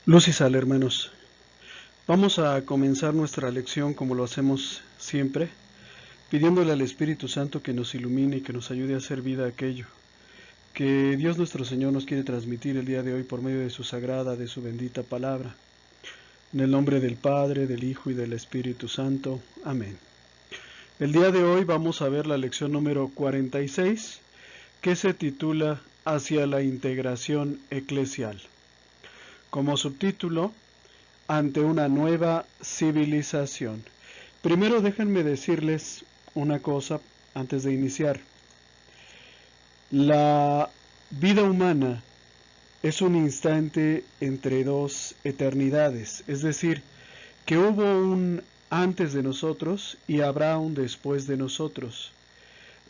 Luz y sal, hermanos. Vamos a comenzar nuestra lección como lo hacemos siempre, pidiéndole al Espíritu Santo que nos ilumine y que nos ayude a hacer vida a aquello que Dios nuestro Señor nos quiere transmitir el día de hoy por medio de su sagrada, de su bendita palabra. En el nombre del Padre, del Hijo y del Espíritu Santo. Amén. El día de hoy vamos a ver la lección número 46, que se titula Hacia la integración eclesial. Como subtítulo, ante una nueva civilización. Primero déjenme decirles una cosa antes de iniciar. La vida humana es un instante entre dos eternidades, es decir, que hubo un antes de nosotros y habrá un después de nosotros.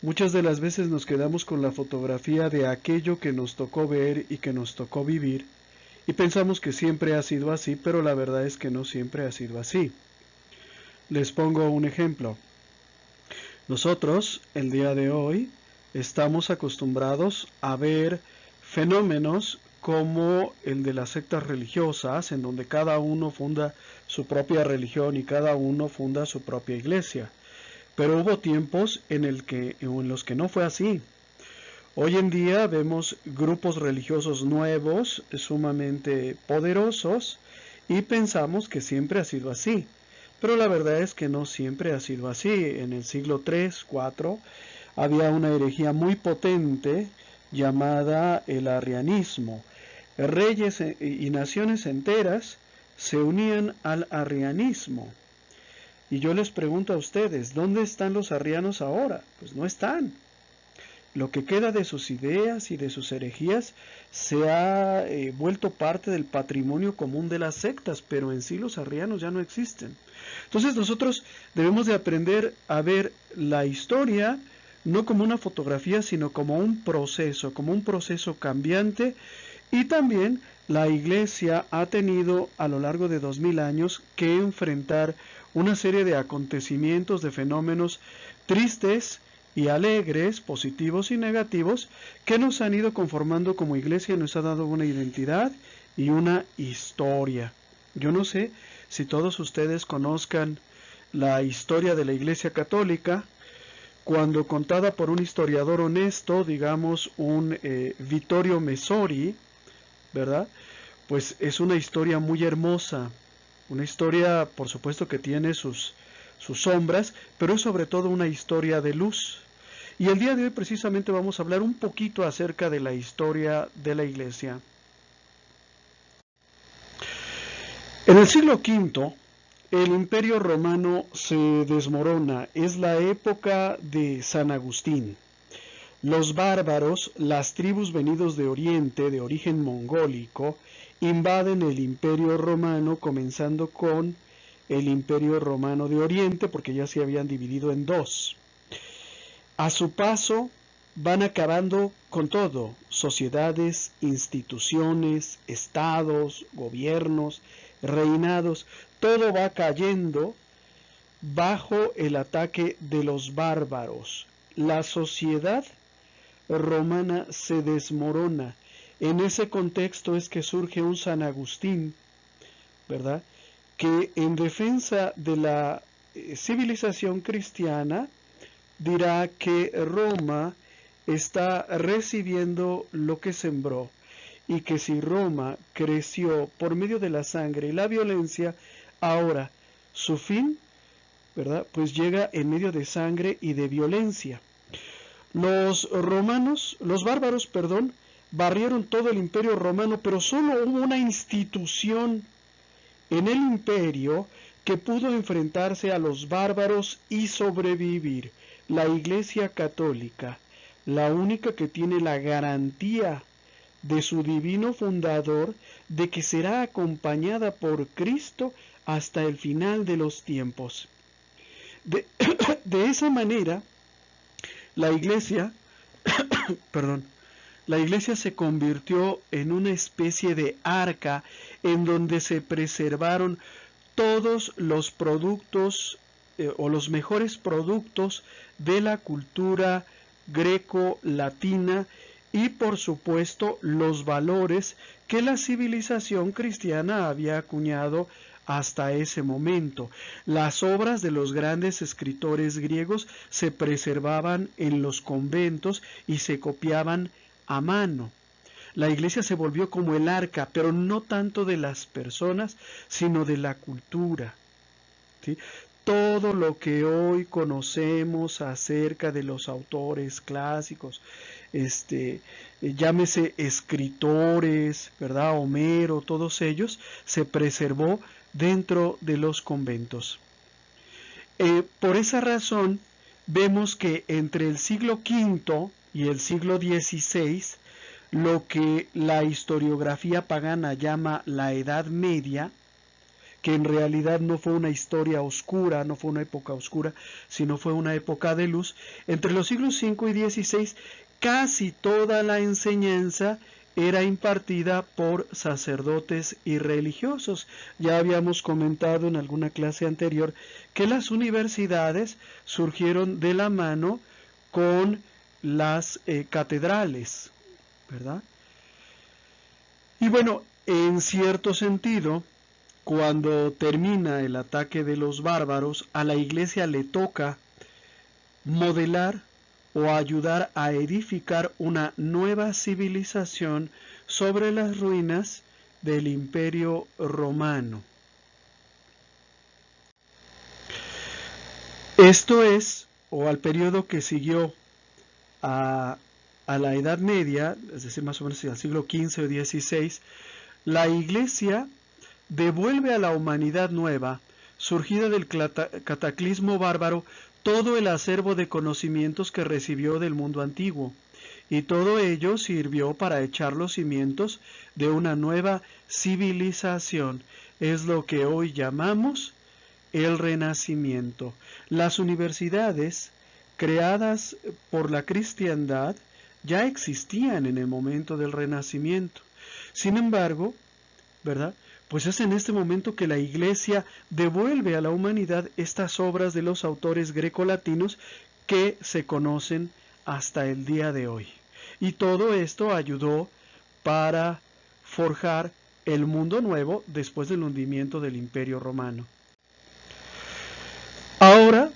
Muchas de las veces nos quedamos con la fotografía de aquello que nos tocó ver y que nos tocó vivir, y pensamos que siempre ha sido así, pero la verdad es que no siempre ha sido así. Les pongo un ejemplo. Nosotros, el día de hoy, estamos acostumbrados a ver fenómenos como el de las sectas religiosas, en donde cada uno funda su propia religión y cada uno funda su propia iglesia. Pero hubo tiempos en los que no fue así. Hoy en día vemos grupos religiosos nuevos, sumamente poderosos, y pensamos que siempre ha sido así. Pero la verdad es que no siempre ha sido así. En el siglo III, IV, había una herejía muy potente llamada el arrianismo. Reyes y naciones enteras se unían al arrianismo. Y yo les pregunto a ustedes, ¿dónde están los arrianos ahora? Pues no están. Lo que queda de sus ideas y de sus herejías se ha vuelto parte del patrimonio común de las sectas, pero en sí los arrianos ya no existen. Entonces nosotros debemos de aprender a ver la historia no como una fotografía, sino como un proceso cambiante, y también la Iglesia ha tenido a lo largo de 2000 años que enfrentar una serie de acontecimientos, de fenómenos tristes y alegres, positivos y negativos, que nos han ido conformando como iglesia y nos ha dado una identidad y una historia. Yo no sé si todos ustedes conozcan la historia de la Iglesia Católica, cuando contada por un historiador honesto, digamos un Vittorio Messori, ¿verdad? Pues es una historia muy hermosa, una historia por supuesto que tiene sus sombras, pero es sobre todo una historia de luz. Y el día de hoy precisamente vamos a hablar un poquito acerca de la historia de la Iglesia. En el siglo V, el Imperio Romano se desmorona, es la época de San Agustín. Los bárbaros, las tribus venidos de Oriente, de origen mongólico, invaden el Imperio Romano, comenzando con el Imperio Romano de Oriente, porque ya se habían dividido en dos. A su paso van acabando con todo: sociedades, instituciones, estados, gobiernos, reinados, todo va cayendo bajo el ataque de los bárbaros. La sociedad romana se desmorona. En ese contexto es que surge un San Agustín, ¿verdad?, que en defensa de la civilización cristiana dirá que Roma está recibiendo lo que sembró, y que si Roma creció por medio de la sangre y la violencia, ahora su fin, ¿verdad?, pues llega en medio de sangre y de violencia. Los bárbaros, barrieron todo el Imperio Romano, pero solo hubo una institución en el imperio que pudo enfrentarse a los bárbaros y sobrevivir: la Iglesia Católica, la única que tiene la garantía de su divino fundador de que será acompañada por Cristo hasta el final de los tiempos. De esa manera, la Iglesia, la Iglesia se convirtió en una especie de arca en donde se preservaron todos los productos o los mejores productos de la cultura greco-latina y por supuesto los valores que la civilización cristiana había acuñado hasta ese momento. Las obras de los grandes escritores griegos se preservaban en los conventos y se copiaban a mano. La iglesia se volvió como el arca, pero no tanto de las personas, sino de la cultura, ¿sí? Todo lo que hoy conocemos acerca de los autores clásicos, llámese escritores, ¿verdad? Homero, todos ellos, se preservó dentro de los conventos. Por esa razón, vemos que entre el siglo V y el siglo XVI, lo que la historiografía pagana llama la Edad Media, que en realidad no fue una historia oscura, no fue una época oscura, sino fue una época de luz. Entre los siglos V y XVI, casi toda la enseñanza era impartida por sacerdotes y religiosos. Ya habíamos comentado en alguna clase anterior que las universidades surgieron de la mano con las catedrales, ¿verdad? Y bueno, en cierto sentido, cuando termina el ataque de los bárbaros, a la iglesia le toca modelar o ayudar a edificar una nueva civilización sobre las ruinas del Imperio Romano. Esto es, o al periodo que siguió a la Edad Media, es decir, más o menos al siglo XV o XVI, la iglesia devuelve a la humanidad nueva, surgida del cataclismo bárbaro, todo el acervo de conocimientos que recibió del mundo antiguo, y todo ello sirvió para echar los cimientos de una nueva civilización. Es lo que hoy llamamos el Renacimiento. Las universidades creadas por la cristiandad ya existían en el momento del Renacimiento. Sin embargo, ¿verdad? Pues es en este momento que la Iglesia devuelve a la humanidad estas obras de los autores grecolatinos que se conocen hasta el día de hoy. Y todo esto ayudó para forjar el mundo nuevo después del hundimiento del Imperio Romano. Ahora,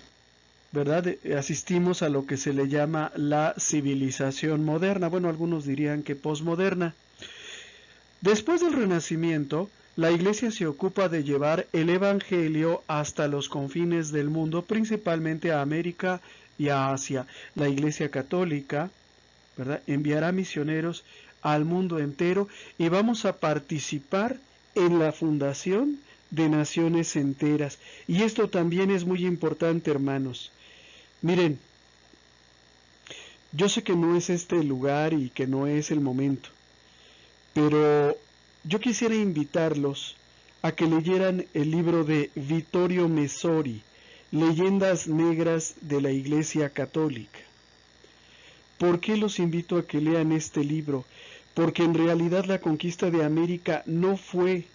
¿verdad? Asistimos a lo que se le llama la civilización moderna. Bueno, algunos dirían que posmoderna. Después del Renacimiento, la Iglesia se ocupa de llevar el Evangelio hasta los confines del mundo, principalmente a América y a Asia. La Iglesia Católica, ¿verdad?, enviará misioneros al mundo entero y vamos a participar en la fundación de naciones enteras. Y esto también es muy importante, hermanos. Miren, yo sé que no es este el lugar y que no es el momento, pero yo quisiera invitarlos a que leyeran el libro de Vittorio Messori, Leyendas Negras de la Iglesia Católica. ¿Por qué los invito a que lean este libro? Porque en realidad la conquista de América no fue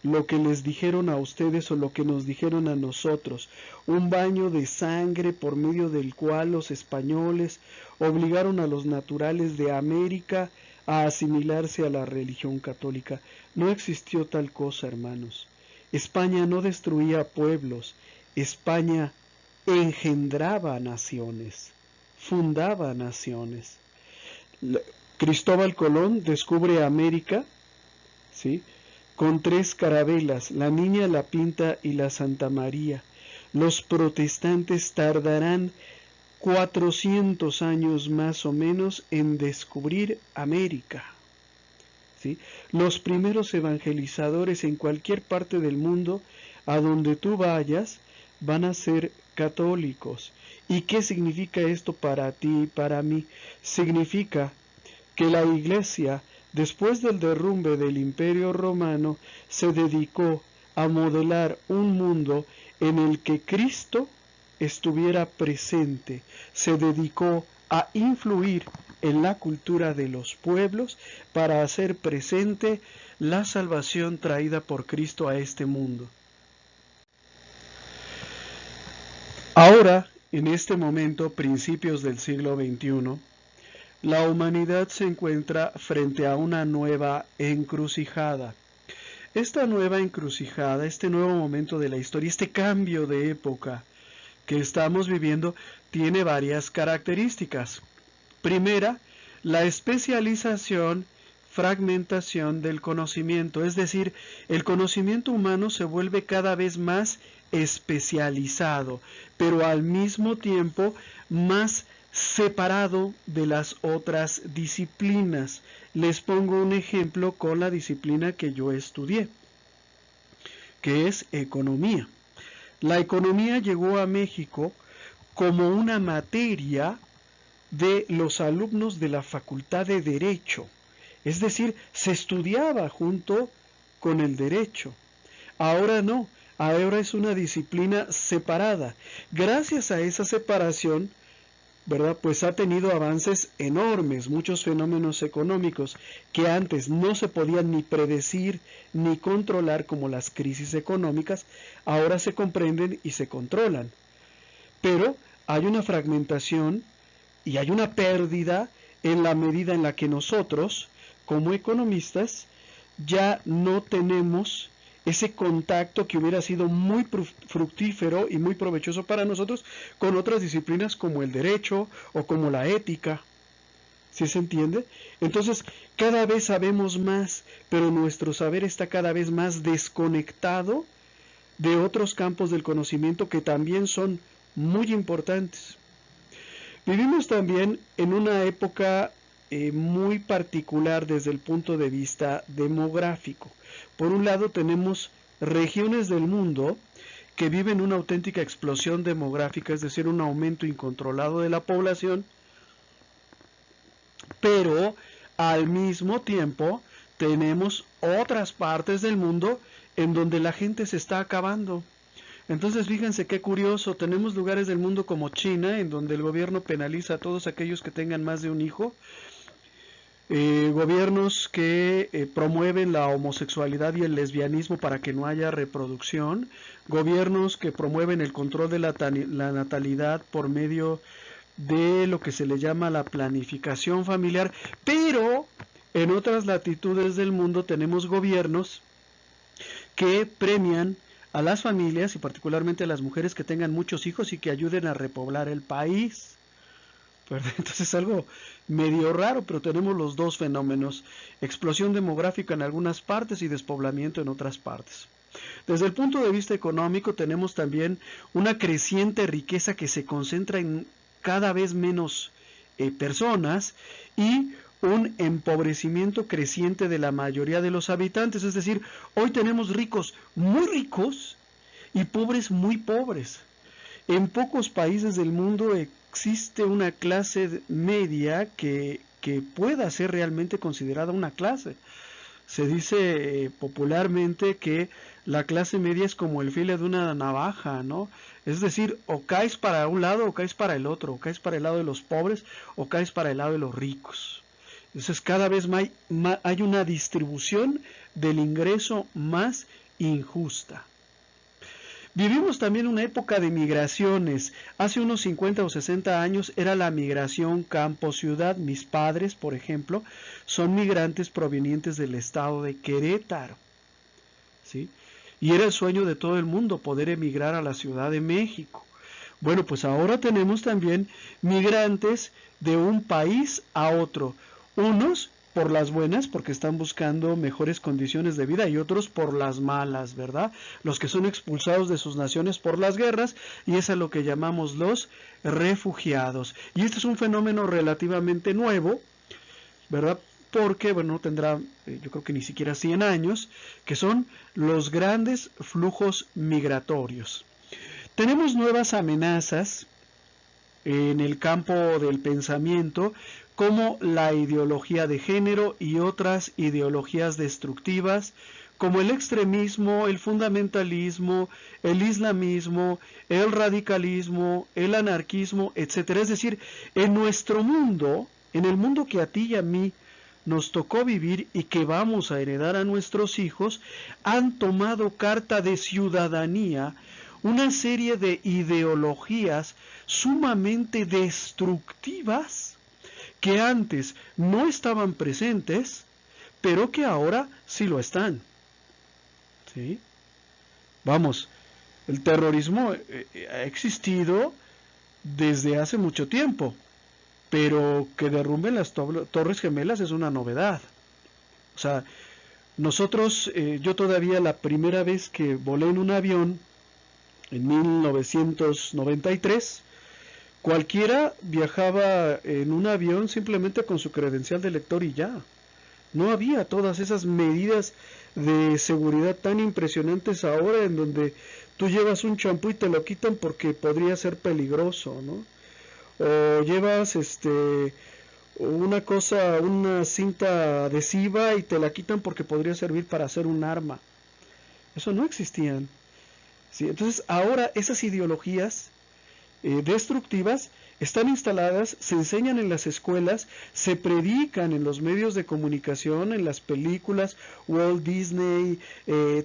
lo que les dijeron a ustedes o lo que nos dijeron a nosotros, un baño de sangre por medio del cual los españoles obligaron a los naturales de América a asimilarse a la religión católica. No existió tal cosa, hermanos. España no destruía pueblos, España engendraba naciones, fundaba naciones. Cristóbal Colón descubre América, ¿sí?, con 3 carabelas, la Niña, la Pinta y la Santa María. Los protestantes tardarán 400 años más o menos en descubrir América, ¿sí? Los primeros evangelizadores en cualquier parte del mundo, a donde tú vayas, van a ser católicos. ¿Y qué significa esto para ti y para mí? Significa que la Iglesia, después del derrumbe del Imperio Romano, se dedicó a modelar un mundo en el que Cristo estuviera presente, se dedicó a influir en la cultura de los pueblos para hacer presente la salvación traída por Cristo a este mundo. Ahora, en este momento, principios del siglo XXI, la humanidad se encuentra frente a una nueva encrucijada. Esta nueva encrucijada, este nuevo momento de la historia, este cambio de época que estamos viviendo, tiene varias características. Primera, la especialización, fragmentación del conocimiento, es decir, el conocimiento humano se vuelve cada vez más especializado, pero al mismo tiempo más separado de las otras disciplinas. Les pongo un ejemplo con la disciplina que yo estudié, que es economía. La economía llegó a México como una materia de los alumnos de la Facultad de Derecho, es decir, se estudiaba junto con el derecho. Ahora no, ahora es una disciplina separada. Gracias a esa separación, ¿verdad? Pues ha tenido avances enormes, muchos fenómenos económicos que antes no se podían ni predecir ni controlar, como las crisis económicas, ahora se comprenden y se controlan. Pero hay una fragmentación y hay una pérdida en la medida en la que nosotros, como economistas, ya no tenemos ese contacto que hubiera sido muy fructífero y muy provechoso para nosotros con otras disciplinas como el derecho o como la ética. ¿Sí se entiende? Entonces, cada vez sabemos más, pero nuestro saber está cada vez más desconectado de otros campos del conocimiento que también son muy importantes. Vivimos también en una época muy particular desde el punto de vista demográfico. Por un lado tenemos regiones del mundo que viven una auténtica explosión demográfica, es decir, un aumento incontrolado de la población, pero al mismo tiempo tenemos otras partes del mundo en donde la gente se está acabando. Entonces fíjense qué curioso, tenemos lugares del mundo como China, en donde el gobierno penaliza a todos aquellos que tengan más de un hijo, gobiernos que promueven la homosexualidad y el lesbianismo para que no haya reproducción, gobiernos que promueven el control de la natalidad por medio de lo que se le llama la planificación familiar, pero en otras latitudes del mundo tenemos gobiernos que premian a las familias y particularmente a las mujeres que tengan muchos hijos y que ayuden a repoblar el país. Entonces es algo medio raro, pero tenemos los dos fenómenos, explosión demográfica en algunas partes y despoblamiento en otras partes. Desde el punto de vista económico tenemos también una creciente riqueza que se concentra en cada vez menos personas y un empobrecimiento creciente de la mayoría de los habitantes, es decir, hoy tenemos ricos muy ricos y pobres muy pobres. En pocos países del mundo existe una clase media que pueda ser realmente considerada una clase. Se dice popularmente que la clase media es como el filo de una navaja, ¿no? Es decir, o caes para un lado o caes para el otro, o caes para el lado de los pobres o caes para el lado de los ricos. Entonces cada vez hay una distribución del ingreso más injusta. Vivimos también una época de migraciones. Hace unos 50 o 60 años era la migración campo-ciudad. Mis padres, por ejemplo, son migrantes provenientes del estado de Querétaro, ¿sí? Y era el sueño de todo el mundo poder emigrar a la Ciudad de México. Bueno, pues ahora tenemos también migrantes de un país a otro. Unos por las buenas, porque están buscando mejores condiciones de vida, y otros por las malas, ¿verdad? Los que son expulsados de sus naciones por las guerras, y es a lo que llamamos los refugiados. Y este es un fenómeno relativamente nuevo, ¿verdad? Porque, bueno, no tendrá, yo creo que ni siquiera 100 años, que son los grandes flujos migratorios. Tenemos nuevas amenazas en el campo del pensamiento, como la ideología de género y otras ideologías destructivas, como el extremismo, el fundamentalismo, el islamismo, el radicalismo, el anarquismo, etc. Es decir, en nuestro mundo, en el mundo que a ti y a mí nos tocó vivir y que vamos a heredar a nuestros hijos, han tomado carta de ciudadanía una serie de ideologías sumamente destructivas que antes no estaban presentes, pero que ahora sí lo están. ¿Sí? Vamos, el terrorismo ha existido desde hace mucho tiempo, pero que derrumben las Torres Gemelas es una novedad. O sea, nosotros, yo todavía la primera vez que volé en un avión, en 1993, cualquiera viajaba en un avión simplemente con su credencial de lector y ya. No había todas esas medidas de seguridad tan impresionantes ahora, en donde tú llevas un champú y te lo quitan porque podría ser peligroso, ¿no? O llevas una cosa, una cinta adhesiva y te la quitan porque podría servir para hacer un arma. Eso no existían. ¿Sí? Entonces ahora esas ideologías destructivas están instaladas, se enseñan en las escuelas, se predican en los medios de comunicación, en las películas, Walt Disney,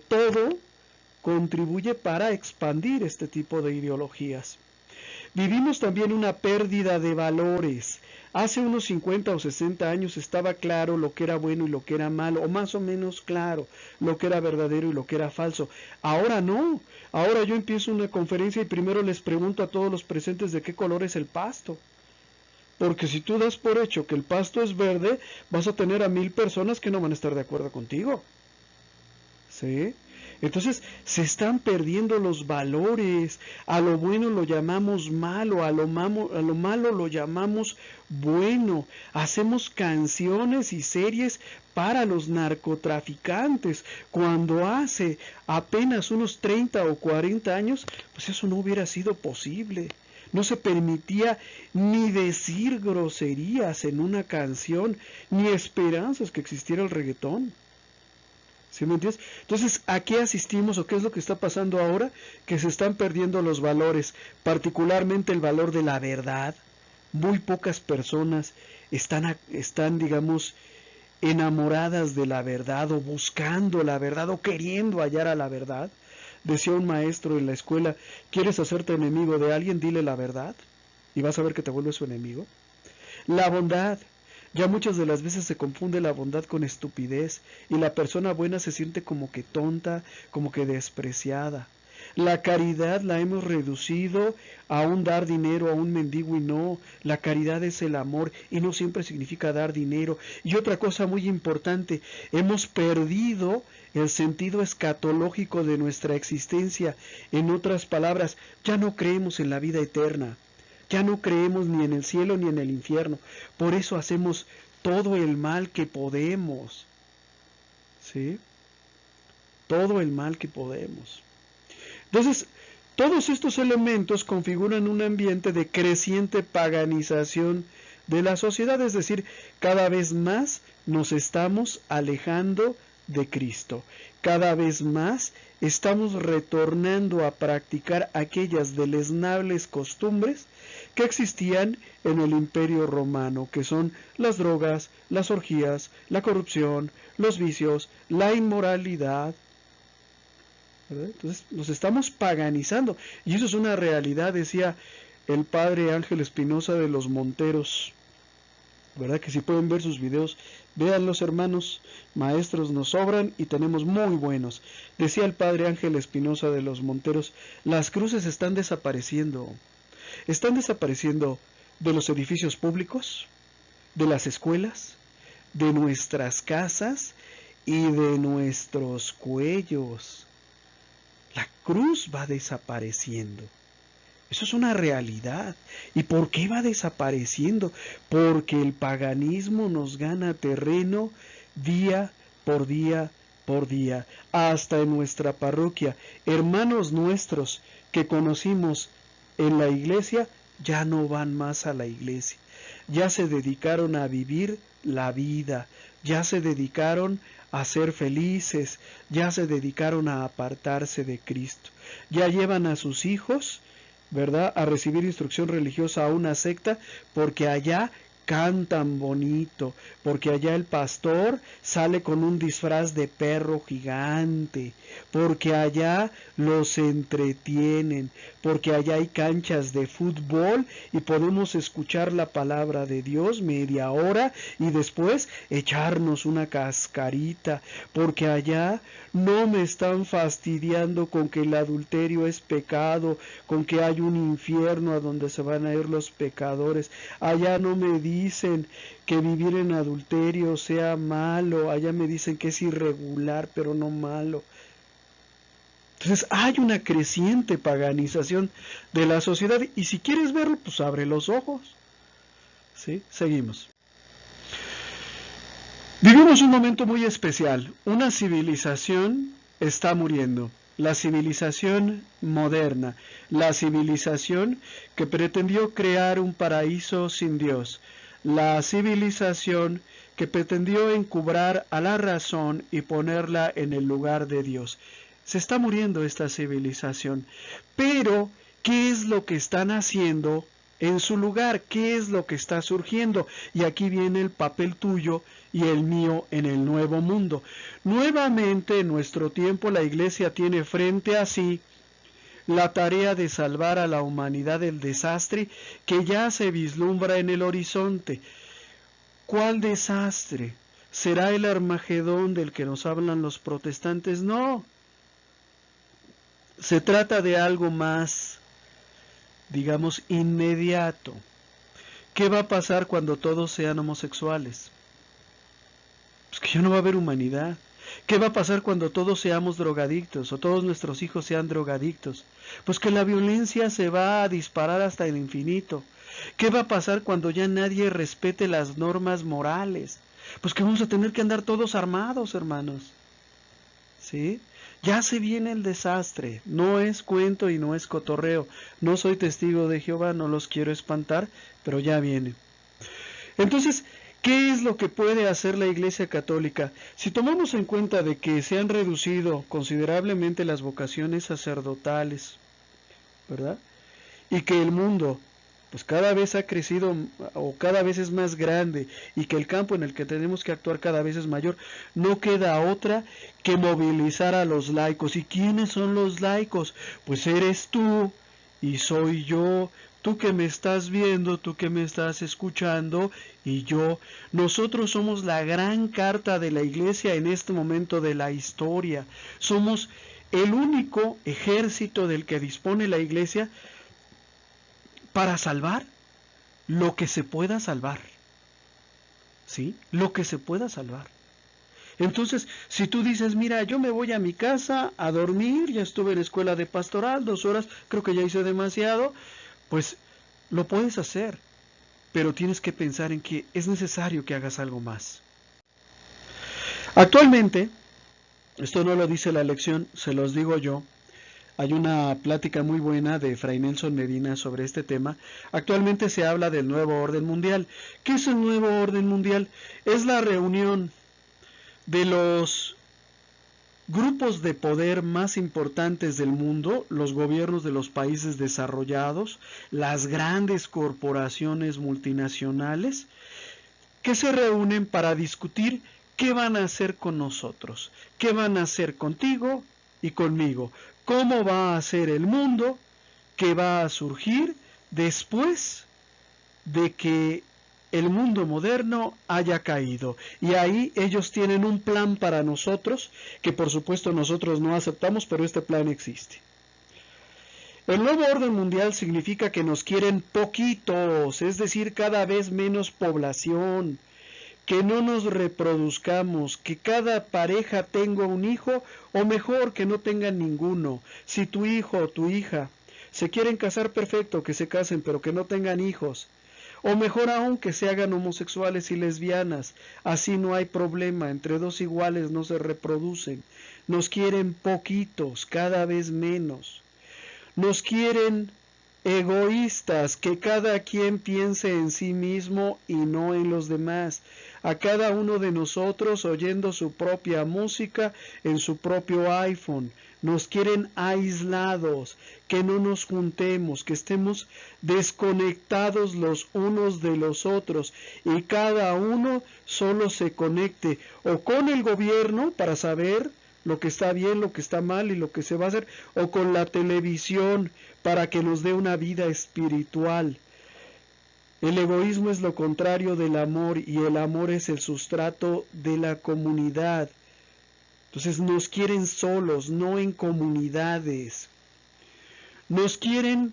todo contribuye para expandir este tipo de ideologías. Vivimos también una pérdida de valores. Hace unos 50 o 60 años estaba claro lo que era bueno y lo que era malo, o más o menos claro lo que era verdadero y lo que era falso. Ahora no. Ahora yo empiezo una conferencia y primero les pregunto a todos los presentes de qué color es el pasto. Porque si tú das por hecho que el pasto es verde, vas a tener a 1000 personas que no van a estar de acuerdo contigo. ¿Sí? Entonces se están perdiendo los valores. A lo bueno lo llamamos malo, a lo malo lo llamamos bueno. Hacemos canciones y series para los narcotraficantes, cuando hace apenas unos 30 o 40 años, pues eso no hubiera sido posible. No se permitía ni decir groserías en una canción, ni esperanzas que existiera el reggaetón. ¿Sí me entiendes? Entonces, ¿a qué asistimos o qué es lo que está pasando ahora? Que se están perdiendo los valores, particularmente el valor de la verdad. Muy pocas personas están, digamos, enamoradas de la verdad o buscando la verdad o queriendo hallar a la verdad. Decía un maestro en la escuela, ¿quieres hacerte enemigo de alguien? Dile la verdad y vas a ver que te vuelve su enemigo. La bondad. Ya muchas de las veces se confunde la bondad con estupidez y la persona buena se siente como que tonta, como que despreciada. La caridad la hemos reducido a un dar dinero a un mendigo y no, la caridad es el amor y no siempre significa dar dinero. Y otra cosa muy importante, hemos perdido el sentido escatológico de nuestra existencia. En otras palabras, ya no creemos en la vida eterna. Ya no creemos ni en el cielo ni en el infierno. Por eso hacemos todo el mal que podemos. ¿Sí? Todo el mal que podemos. Entonces, todos estos elementos configuran un ambiente de creciente paganización de la sociedad. Es decir, cada vez más nos estamos alejando de Cristo. Cada vez más estamos retornando a practicar aquellas deleznables costumbres que existían en el Imperio Romano, que son las drogas, las orgías, la corrupción, los vicios, la inmoralidad. ¿Verdad? Entonces nos estamos paganizando, y eso es una realidad, decía el padre Ángel Espinosa de los Monteros. ¿Verdad? Que si pueden ver sus videos, véanlos, hermanos, maestros nos sobran y tenemos muy buenos. Decía el padre Ángel Espinosa de los Monteros, las cruces están desapareciendo de los edificios públicos, de las escuelas, de nuestras casas y de nuestros cuellos. La cruz va desapareciendo. Eso es una realidad. ¿Y por qué va desapareciendo? Porque el paganismo nos gana terreno día por día por día, hasta en nuestra parroquia. Hermanos nuestros que conocimos en la iglesia ya no van más a la iglesia. Ya se dedicaron a vivir la vida, ya se dedicaron a ser felices, ya se dedicaron a apartarse de Cristo. Ya llevan a sus hijos, ¿verdad?, a recibir instrucción religiosa a una secta, porque allá cantan bonito, porque allá el pastor sale con un disfraz de perro gigante, porque allá los entretienen, porque allá hay canchas de fútbol y podemos escuchar la palabra de Dios media hora y después echarnos una cascarita, porque allá no me están fastidiando con que el adulterio es pecado, con que hay un infierno a donde se van a ir los pecadores. Allá no me dicen que vivir en adulterio sea malo, allá me dicen que es irregular, pero no malo. Entonces hay una creciente paganización de la sociedad y si quieres verlo, pues abre los ojos. ¿Sí? Seguimos. Vivimos un momento muy especial. Una civilización está muriendo. La civilización moderna, la civilización que pretendió crear un paraíso sin Dios, la civilización que pretendió encubrar a la razón y ponerla en el lugar de Dios. Se está muriendo esta civilización, pero ¿qué es lo que están haciendo en su lugar? ¿Qué es lo que está surgiendo? Y aquí viene el papel tuyo y el mío en el nuevo mundo. Nuevamente en nuestro tiempo la Iglesia tiene frente a sí la tarea de salvar a la humanidad del desastre que ya se vislumbra en el horizonte. ¿Cuál desastre? ¿Será el Armagedón del que nos hablan los protestantes? No. Se trata de algo más, digamos, inmediato. ¿Qué va a pasar cuando todos sean homosexuales? Pues que ya no va a haber humanidad. ¿Qué va a pasar cuando todos seamos drogadictos o todos nuestros hijos sean drogadictos? Pues que la violencia se va a disparar hasta el infinito. ¿Qué va a pasar cuando ya nadie respete las normas morales? Pues que vamos a tener que andar todos armados, hermanos. ¿Sí? Ya se viene el desastre, no es cuento y no es cotorreo. No soy testigo de Jehová, no los quiero espantar, pero ya viene. Entonces, ¿qué es lo que puede hacer la Iglesia Católica? Si tomamos en cuenta de que se han reducido considerablemente las vocaciones sacerdotales, ¿verdad? Y que el mundo pues cada vez ha crecido o cada vez es más grande y que el campo en el que tenemos que actuar cada vez es mayor, no queda otra que movilizar a los laicos. ¿Y quiénes son los laicos? Pues eres tú y soy yo, tú que me estás viendo, tú que me estás escuchando y yo. Nosotros somos la gran carta de la Iglesia en este momento de la historia. Somos el único ejército del que dispone la Iglesia para salvar lo que se pueda salvar. ¿Sí? Lo que se pueda salvar. Entonces, si tú dices, mira, yo me voy a mi casa a dormir, ya estuve en la escuela de pastoral 2 horas, creo que ya hice demasiado, pues lo puedes hacer, pero tienes que pensar en que es necesario que hagas algo más. Actualmente, esto no lo dice la lección, se los digo yo, hay una plática muy buena de Fray Nelson Medina sobre este tema. Actualmente se habla del nuevo orden mundial. ¿Qué es el nuevo orden mundial? Es la reunión de los grupos de poder más importantes del mundo, los gobiernos de los países desarrollados, las grandes corporaciones multinacionales, que se reúnen para discutir qué van a hacer con nosotros, qué van a hacer contigo y conmigo. ¿Cómo va a ser el mundo que va a surgir después de que el mundo moderno haya caído? Y ahí ellos tienen un plan para nosotros, que por supuesto nosotros no aceptamos, pero este plan existe. El nuevo orden mundial significa que nos quieren poquitos, es decir, cada vez menos población, que no nos reproduzcamos, que cada pareja tenga un hijo, o mejor, que no tengan ninguno. Si tu hijo o tu hija se quieren casar, perfecto, que se casen, pero que no tengan hijos. O mejor aún, que se hagan homosexuales y lesbianas. Así no hay problema, entre dos iguales no se reproducen. Nos quieren poquitos, cada vez menos. Nos quieren egoístas, que cada quien piense en sí mismo y no en los demás. A cada uno de nosotros oyendo su propia música en su propio iPhone. Nos quieren aislados, que no nos juntemos, que estemos desconectados los unos de los otros y cada uno solo se conecte o con el gobierno para saber lo que está bien, lo que está mal y lo que se va a hacer, o con la televisión para que nos dé una vida espiritual. El egoísmo es lo contrario del amor y el amor es el sustrato de la comunidad. Entonces nos quieren solos, no en comunidades. Nos quieren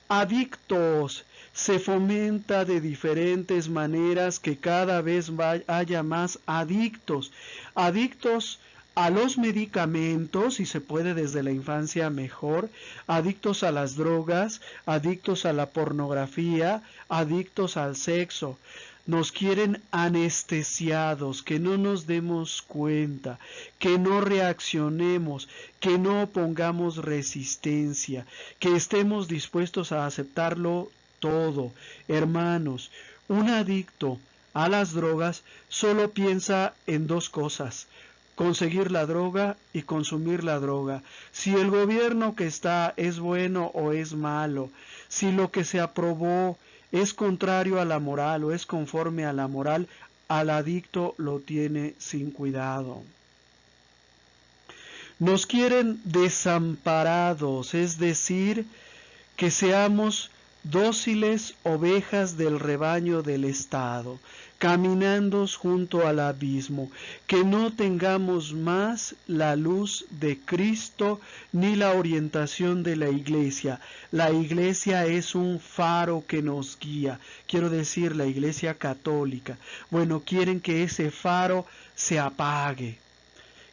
adictos. Se fomenta de diferentes maneras que cada vez haya más adictos. Adictos a los medicamentos, y se puede desde la infancia mejor, adictos a las drogas, adictos a la pornografía, adictos al sexo. Nos quieren anestesiados, que no nos demos cuenta, que no reaccionemos, que no pongamos resistencia, que estemos dispuestos a aceptarlo todo. Hermanos, un adicto a las drogas solo piensa en dos cosas: conseguir la droga y consumir la droga. Si el gobierno que está es bueno o es malo, si lo que se aprobó es contrario a la moral o es conforme a la moral, al adicto lo tiene sin cuidado. Nos quieren desamparados, es decir, que seamos dóciles ovejas del rebaño del Estado, caminando junto al abismo, que no tengamos más la luz de Cristo ni la orientación de la Iglesia. La Iglesia es un faro que nos guía, quiero decir la Iglesia católica. Bueno, quieren que ese faro se apague,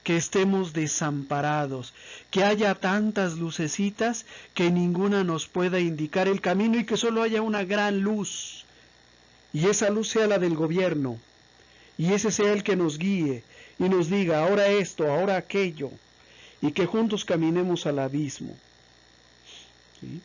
que estemos desamparados, que haya tantas lucecitas que ninguna nos pueda indicar el camino y que solo haya una gran luz. Y esa luz sea la del gobierno, y ese sea el que nos guíe y nos diga ahora esto, ahora aquello, y que juntos caminemos al abismo. ¿Sí?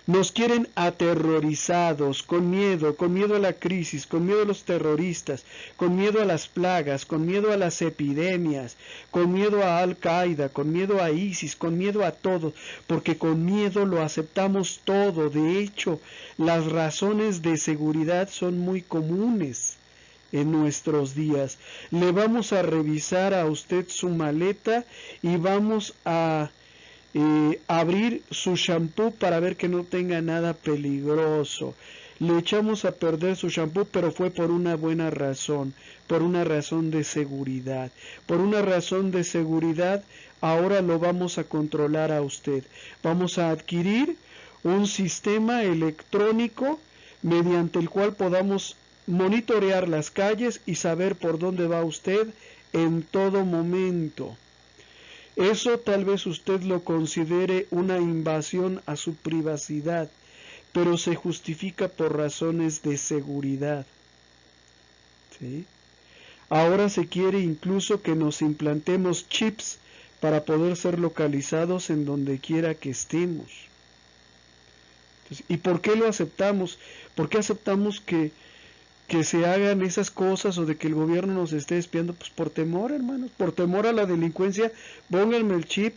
Nos quieren aterrorizados, con miedo a la crisis, con miedo a los terroristas, con miedo a las plagas, con miedo a las epidemias, con miedo a Al-Qaeda, con miedo a ISIS, con miedo a todo, porque con miedo lo aceptamos todo. De hecho, las razones de seguridad son muy comunes en nuestros días. Le vamos a revisar a usted su maleta y vamos a abrir su shampoo para ver que no tenga nada peligroso. Le echamos a perder su shampoo, pero fue por una buena razón, por una razón de seguridad. Por una razón de seguridad, ahora lo vamos a controlar a usted. Vamos a adquirir un sistema electrónico mediante el cual podamos monitorear las calles y saber por dónde va usted en todo momento. Eso tal vez usted lo considere una invasión a su privacidad, pero se justifica por razones de seguridad. ¿Sí? Ahora se quiere incluso que nos implantemos chips para poder ser localizados en donde quiera que estemos. Entonces, ¿y por qué lo aceptamos? ¿Por qué aceptamos que se hagan esas cosas o de que el gobierno nos esté espiando? Pues por temor, hermanos, por temor a la delincuencia, pónganme el chip.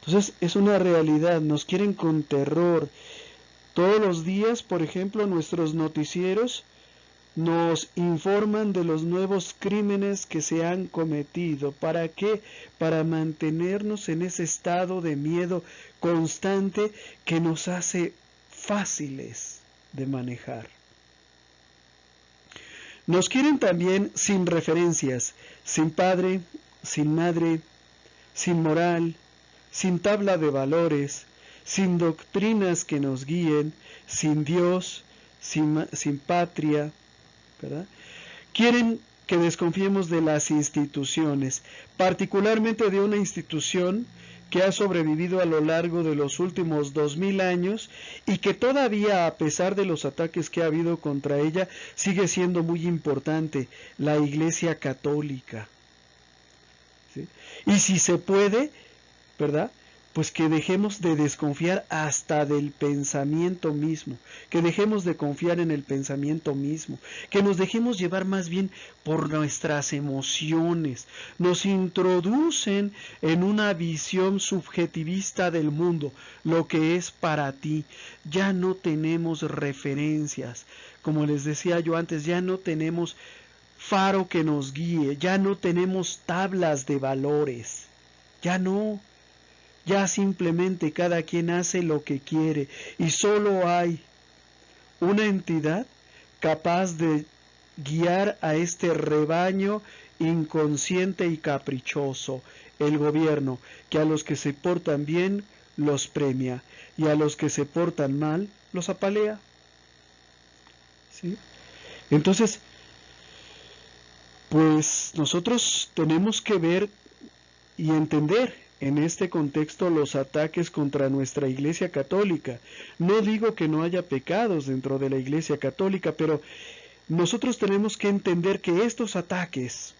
Entonces es una realidad, nos quieren con terror. Todos los días, por ejemplo, nuestros noticieros nos informan de los nuevos crímenes que se han cometido. ¿Para qué? Para mantenernos en ese estado de miedo constante que nos hace fáciles de manejar. Nos quieren también sin referencias, sin padre, sin madre, sin moral, sin tabla de valores, sin doctrinas que nos guíen, sin Dios, sin patria, ¿verdad? Quieren que desconfiemos de las instituciones, particularmente de una institución que ha sobrevivido a lo largo de los últimos 2000 años y que todavía, a pesar de los ataques que ha habido contra ella, sigue siendo muy importante, la Iglesia Católica. ¿Sí? Y si se puede, ¿verdad?, pues que dejemos de desconfiar hasta del pensamiento mismo, que dejemos de confiar en el pensamiento mismo, que nos dejemos llevar más bien por nuestras emociones. Nos introducen en una visión subjetivista del mundo, lo que es para ti. Ya no tenemos referencias. Como les decía yo antes, ya no tenemos faro que nos guíe, ya no tenemos tablas de valores, ya no. Ya simplemente cada quien hace lo que quiere y solo hay una entidad capaz de guiar a este rebaño inconsciente y caprichoso, el gobierno, que a los que se portan bien los premia y a los que se portan mal los apalea. ¿Sí? Entonces, pues nosotros tenemos que ver y entender en este contexto los ataques contra nuestra Iglesia Católica. No digo que no haya pecados dentro de la Iglesia Católica, pero nosotros tenemos que entender que estos ataques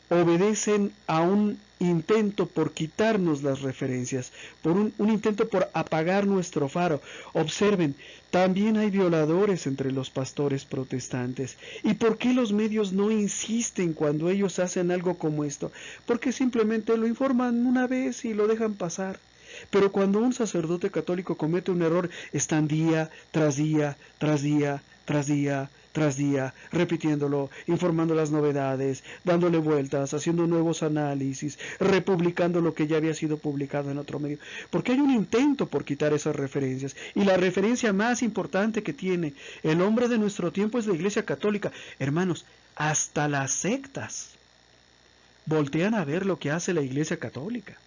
obedecen a un intento por quitarnos las referencias, por un intento por apagar nuestro faro. Observen, también hay violadores entre los pastores protestantes. ¿Y por qué los medios no insisten cuando ellos hacen algo como esto? Porque simplemente lo informan una vez y lo dejan pasar. Pero cuando un sacerdote católico comete un error, están día tras día, tras día, tras día, tras día, repitiéndolo, informando las novedades, dándole vueltas, haciendo nuevos análisis, republicando lo que ya había sido publicado en otro medio. Porque hay un intento por quitar esas referencias. Y la referencia más importante que tiene el hombre de nuestro tiempo es la Iglesia Católica. Hermanos, hasta las sectas voltean a ver lo que hace la Iglesia Católica.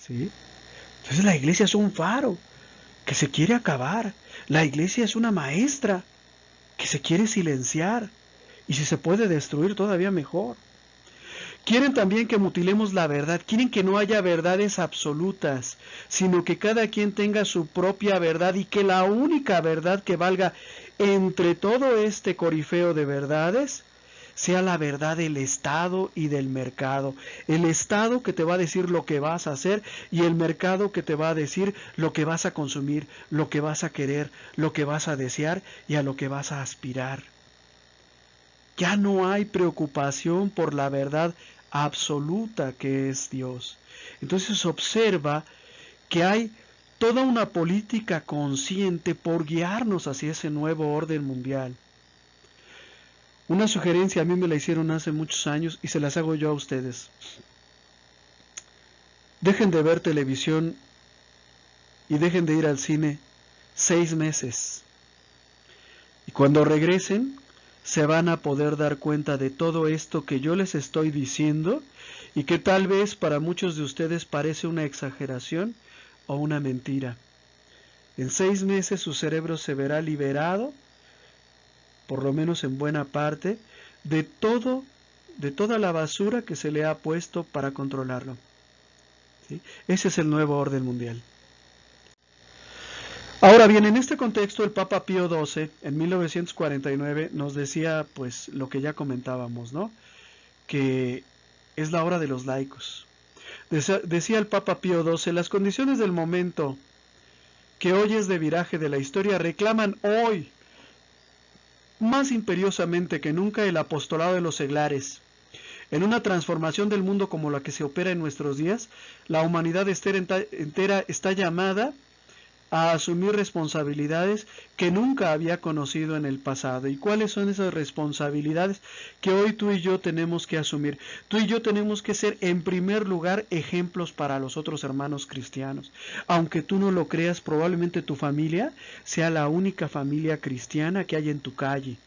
¿Sí? Entonces la Iglesia es un faro que se quiere acabar. La Iglesia es una maestra que se quiere silenciar, y si se puede destruir todavía mejor. Quieren también que mutilemos la verdad, quieren que no haya verdades absolutas, sino que cada quien tenga su propia verdad y que la única verdad que valga entre todo este corifeo de verdades sea la verdad del Estado y del mercado. El Estado que te va a decir lo que vas a hacer y el mercado que te va a decir lo que vas a consumir, lo que vas a querer, lo que vas a desear y a lo que vas a aspirar. Ya no hay preocupación por la verdad absoluta que es Dios. Entonces observa que hay toda una política consciente por guiarnos hacia ese nuevo orden mundial. Una sugerencia a mí me la hicieron hace muchos años y se las hago yo a ustedes. Dejen de ver televisión y dejen de ir al cine 6 meses. Y cuando regresen, se van a poder dar cuenta de todo esto que yo les estoy diciendo y que tal vez para muchos de ustedes parece una exageración o una mentira. En 6 meses su cerebro se verá liberado, por lo menos en buena parte, de toda la basura que se le ha puesto para controlarlo. ¿Sí? Ese es el nuevo orden mundial. Ahora bien, en este contexto el Papa Pío XII en 1949 nos decía pues lo que ya comentábamos, ¿no? Que es la hora de los laicos. Decía el Papa Pío XII, las condiciones del momento que hoy es de viraje de la historia reclaman hoy más imperiosamente que nunca el apostolado de los seglares. En una transformación del mundo como la que se opera en nuestros días, la humanidad entera está llamada a asumir responsabilidades que nunca había conocido en el pasado. ¿Y cuáles son esas responsabilidades que hoy tú y yo tenemos que asumir? Tú y yo tenemos que ser, en primer lugar, ejemplos para los otros hermanos cristianos. Aunque tú no lo creas, probablemente tu familia sea la única familia cristiana que hay en tu calle,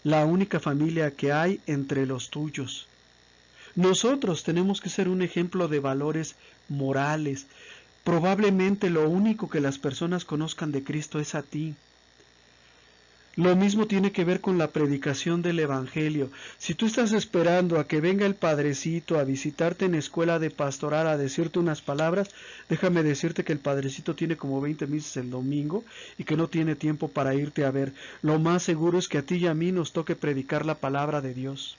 la única familia que hay entre los tuyos. Nosotros tenemos que ser un ejemplo de valores morales. Probablemente lo único que las personas conozcan de Cristo es a ti. Lo mismo tiene que ver con la predicación del Evangelio. Si tú estás esperando a que venga el Padrecito a visitarte en escuela de pastoral a decirte unas palabras, déjame decirte que el Padrecito tiene como 20 misas el domingo y que no tiene tiempo para irte a ver. Lo más seguro es que a ti y a mí nos toque predicar la palabra de Dios.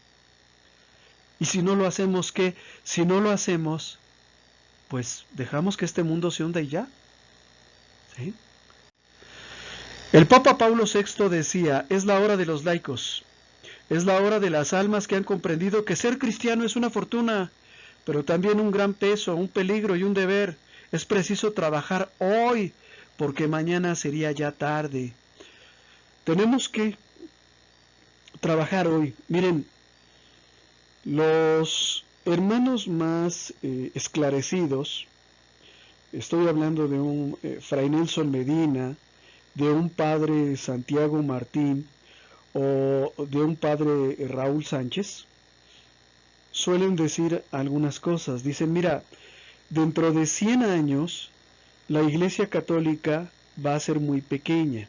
Y si no lo hacemos, ¿qué? Si no lo hacemos, pues dejamos que este mundo se hunda y ya. ¿Sí? El Papa Pablo VI decía, es la hora de los laicos, es la hora de las almas que han comprendido que ser cristiano es una fortuna, pero también un gran peso, un peligro y un deber. Es preciso trabajar hoy, porque mañana sería ya tarde. Tenemos que trabajar hoy. Miren, los hermanos más esclarecidos, estoy hablando de un Fray Nelson Medina, de un padre Santiago Martín o de un padre Raúl Sánchez, suelen decir algunas cosas. Dicen, mira, dentro de 100 años la Iglesia Católica va a ser muy pequeña.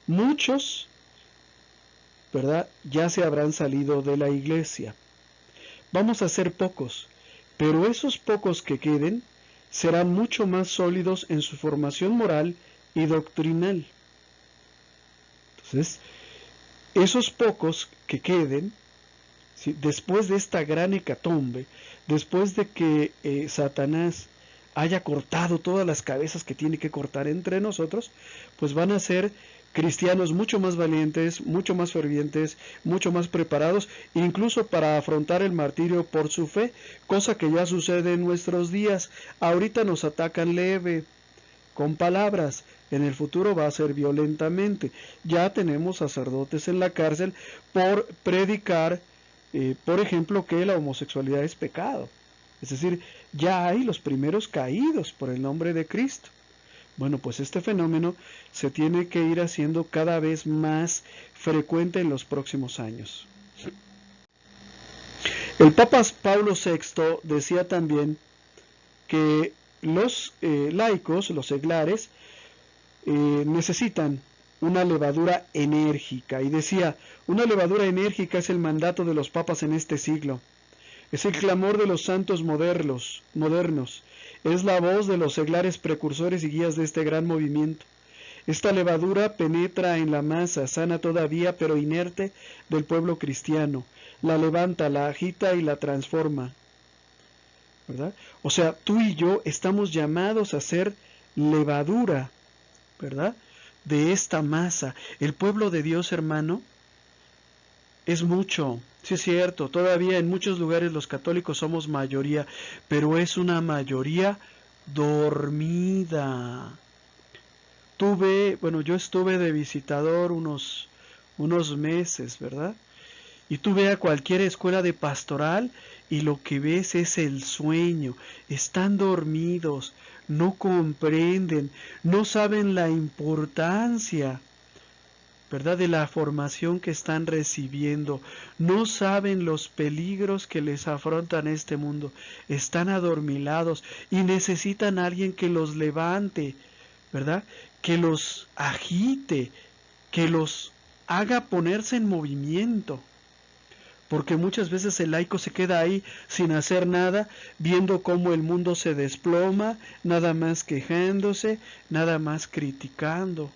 Muchos, ¿verdad?, ya se habrán salido de la Iglesia. Vamos a ser pocos, pero esos pocos que queden serán mucho más sólidos en su formación moral y doctrinal. Entonces, esos pocos que queden, ¿sí?, después de esta gran hecatombe, después de que Satanás haya cortado todas las cabezas que tiene que cortar entre nosotros, pues van a ser cristianos mucho más valientes, mucho más fervientes, mucho más preparados, incluso para afrontar el martirio por su fe, cosa que ya sucede en nuestros días. Ahorita nos atacan leve, con palabras, en el futuro va a ser violentamente. Ya tenemos sacerdotes en la cárcel por predicar, por ejemplo, que la homosexualidad es pecado. Es decir, ya hay los primeros caídos por el nombre de Cristo. Bueno, pues este fenómeno se tiene que ir haciendo cada vez más frecuente en los próximos años. El Papa Pablo VI decía también que los laicos, los seglares, necesitan una levadura enérgica. Y decía, una levadura enérgica es el mandato de los papas en este siglo. Es el clamor de los santos modernos, es la voz de los seglares precursores y guías de este gran movimiento. Esta levadura penetra en la masa, sana todavía, pero inerte, del pueblo cristiano. La levanta, la agita y la transforma. ¿Verdad? O sea, tú y yo estamos llamados a ser levadura, ¿verdad?, de esta masa. El pueblo de Dios, hermano, es mucho. Sí es cierto, todavía en muchos lugares los católicos somos mayoría, pero es una mayoría dormida. Yo estuve de visitador unos meses, ¿verdad? Y tú ve a cualquier escuela de pastoral y lo que ves es el sueño. Están dormidos, no comprenden, no saben la importancia, ¿verdad?, de la formación que están recibiendo. No saben los peligros que les afrontan este mundo. Están adormilados y necesitan a alguien que los levante, ¿verdad?, que los agite, que los haga ponerse en movimiento. Porque muchas veces el laico se queda ahí sin hacer nada, viendo cómo el mundo se desploma, nada más quejándose, nada más criticando.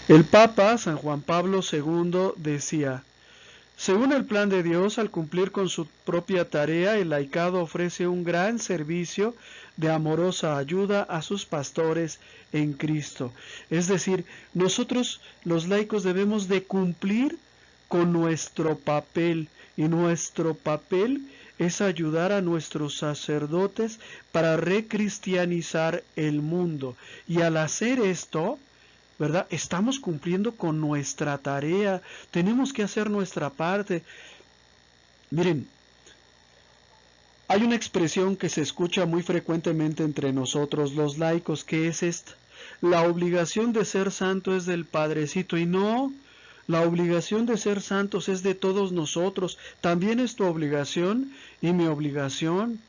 El Papa San Juan Pablo II decía, según el plan de Dios, al cumplir con su propia tarea, el laicado ofrece un gran servicio de amorosa ayuda a sus pastores en Cristo. Es decir, nosotros los laicos debemos de cumplir con nuestro papel, y nuestro papel es ayudar a nuestros sacerdotes para recristianizar el mundo. Y al hacer esto, ¿verdad?, estamos cumpliendo con nuestra tarea. Tenemos que hacer nuestra parte. Miren, hay una expresión que se escucha muy frecuentemente entre nosotros los laicos, que es esta: la obligación de ser santo es del Padrecito. Y no, la obligación de ser santos es de todos nosotros. También es tu obligación y mi obligación.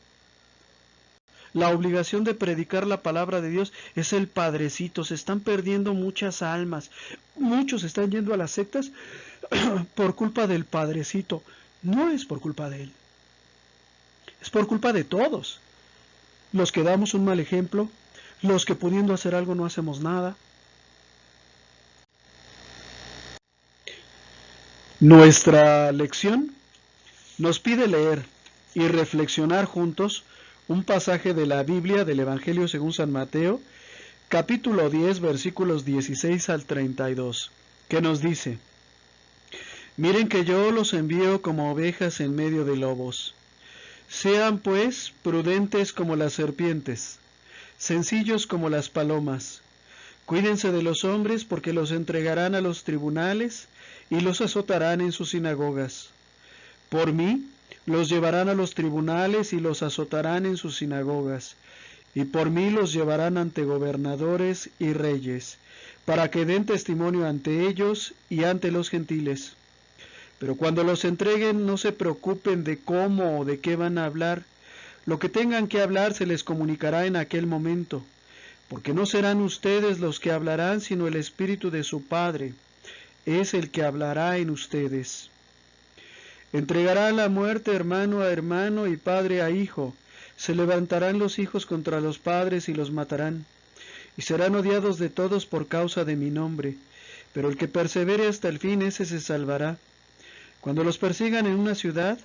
La obligación de predicar la palabra de Dios es el Padrecito. Se están perdiendo muchas almas. Muchos están yendo a las sectas por culpa del Padrecito. No es por culpa de él. Es por culpa de todos. Los que damos un mal ejemplo, los que pudiendo hacer algo no hacemos nada. Nuestra lección nos pide leer y reflexionar juntos un pasaje de la Biblia del Evangelio según San Mateo, capítulo 10, versículos 16 al 32, que nos dice: Miren que yo los envío como ovejas en medio de lobos. Sean pues prudentes como las serpientes, sencillos como las palomas. Cuídense de los hombres, porque los entregarán a los tribunales y los azotarán en sus sinagogas. Por mí los llevarán a los tribunales y los azotarán en sus sinagogas, y por mí los llevarán ante gobernadores y reyes, para que den testimonio ante ellos y ante los gentiles. Pero cuando los entreguen, no se preocupen de cómo o de qué van a hablar. Lo que tengan que hablar se les comunicará en aquel momento, porque no serán ustedes los que hablarán, sino el Espíritu de su Padre es el que hablará en ustedes. Entregará la muerte hermano a hermano y padre a hijo. Se levantarán los hijos contra los padres y los matarán, y serán odiados de todos por causa de mi nombre. Pero el que persevere hasta el fin, ese se salvará. Cuando los persigan en una ciudad,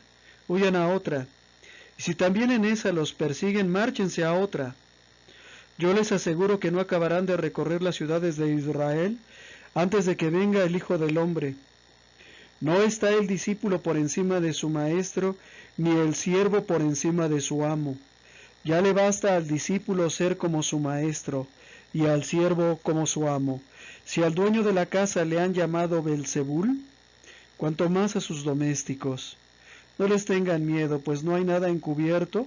huyan a otra, y si también en esa los persiguen, márchense a otra. Yo les aseguro que no acabarán de recorrer las ciudades de Israel antes de que venga el Hijo del Hombre. No está el discípulo por encima de su maestro, ni el siervo por encima de su amo. Ya le basta al discípulo ser como su maestro, y al siervo como su amo. Si al dueño de la casa le han llamado Belzebul, cuanto más a sus domésticos. No les tengan miedo, pues no hay nada encubierto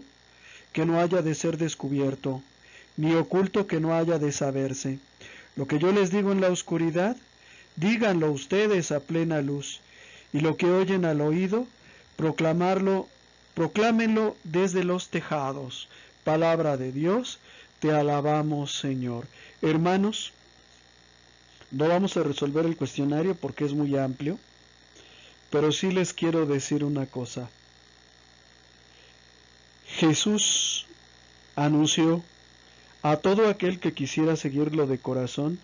que no haya de ser descubierto, ni oculto que no haya de saberse. Lo que yo les digo en la oscuridad, díganlo ustedes a plena luz, y lo que oyen al oído, proclámenlo desde los tejados. Palabra de Dios, te alabamos, Señor. Hermanos, no vamos a resolver el cuestionario porque es muy amplio, pero sí les quiero decir una cosa. Jesús anunció a todo aquel que quisiera seguirlo de corazón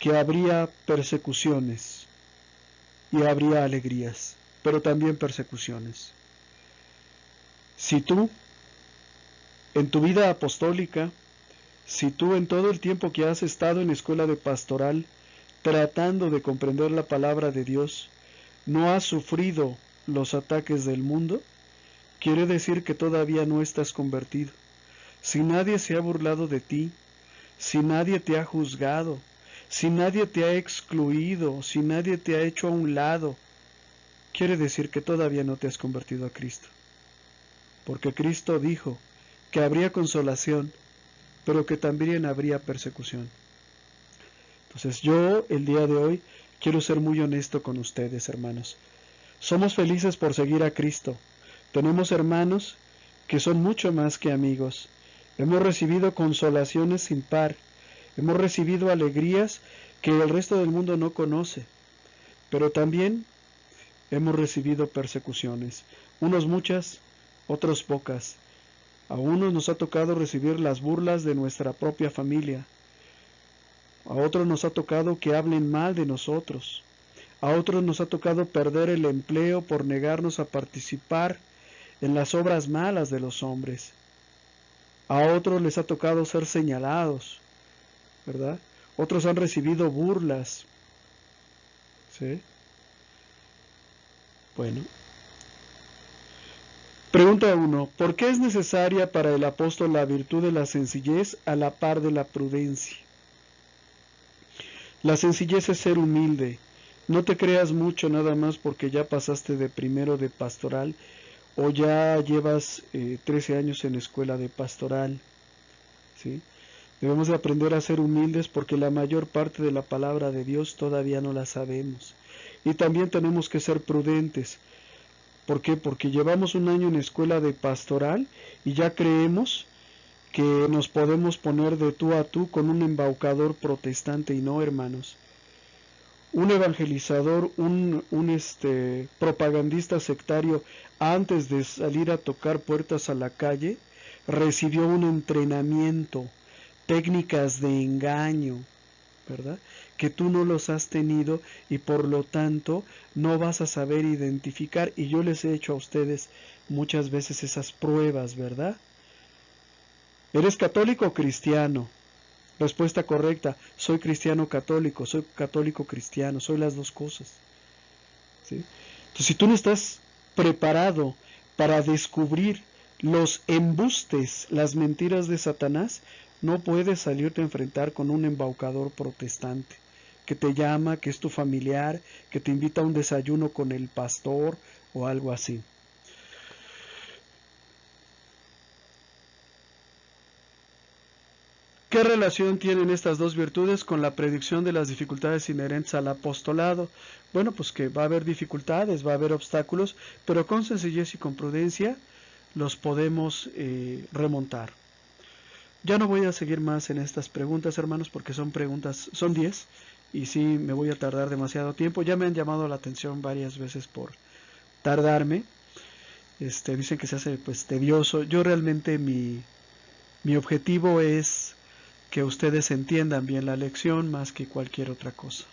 que habría persecuciones y habría alegrías, pero también persecuciones. Si tú, en tu vida apostólica, si tú en todo el tiempo que has estado en escuela de pastoral, tratando de comprender la palabra de Dios, no has sufrido los ataques del mundo, quiere decir que todavía no estás convertido. Si nadie se ha burlado de ti, si nadie te ha juzgado, si nadie te ha excluido, si nadie te ha hecho a un lado, quiere decir que todavía no te has convertido a Cristo. Porque Cristo dijo que habría consolación, pero que también habría persecución. Entonces yo, el día de hoy, quiero ser muy honesto con ustedes, hermanos. Somos felices por seguir a Cristo. Tenemos hermanos que son mucho más que amigos. Hemos recibido consolaciones sin par. Hemos recibido alegrías que el resto del mundo no conoce. Pero también hemos recibido persecuciones. Unos muchas, otros pocas. A unos nos ha tocado recibir las burlas de nuestra propia familia. A otros nos ha tocado que hablen mal de nosotros. A otros nos ha tocado perder el empleo por negarnos a participar en las obras malas de los hombres. A otros les ha tocado ser señalados, ¿verdad? Otros han recibido burlas. ¿Sí? Bueno. Pregunta 1. ¿Por qué es necesaria para el apóstol la virtud de la sencillez a la par de la prudencia? La sencillez es ser humilde. No te creas mucho nada más porque ya pasaste de primero de pastoral o ya llevas 13 años en escuela de pastoral. ¿Sí? Debemos de aprender a ser humildes porque la mayor parte de la palabra de Dios todavía no la sabemos. Y también tenemos que ser prudentes. ¿Por qué? Porque llevamos un año en escuela de pastoral y ya creemos que nos podemos poner de tú a tú con un embaucador protestante, y no, hermanos. Un evangelizador, un propagandista sectario, antes de salir a tocar puertas a la calle, recibió un entrenamiento, técnicas de engaño, ¿verdad? Que tú no los has tenido y por lo tanto no vas a saber identificar. Y yo les he hecho a ustedes muchas veces esas pruebas, ¿verdad? ¿Eres católico o cristiano? Respuesta correcta, soy cristiano católico, soy católico cristiano, soy las dos cosas. ¿Sí? Entonces, si tú no estás preparado para descubrir los embustes, las mentiras de Satanás, no puedes salirte a enfrentar con un embaucador protestante que te llama, que es tu familiar, que te invita a un desayuno con el pastor o algo así. ¿Qué relación tienen estas dos virtudes con la predicción de las dificultades inherentes al apostolado? Bueno, pues que va a haber dificultades, va a haber obstáculos, pero con sencillez y con prudencia los podemos remontar. Ya no voy a seguir más en estas preguntas, hermanos, porque son preguntas, son 10, y sí me voy a tardar demasiado tiempo. Ya me han llamado la atención varias veces por tardarme. Dicen que se hace pues tedioso. Yo realmente mi objetivo es que ustedes entiendan bien la lección más que cualquier otra cosa.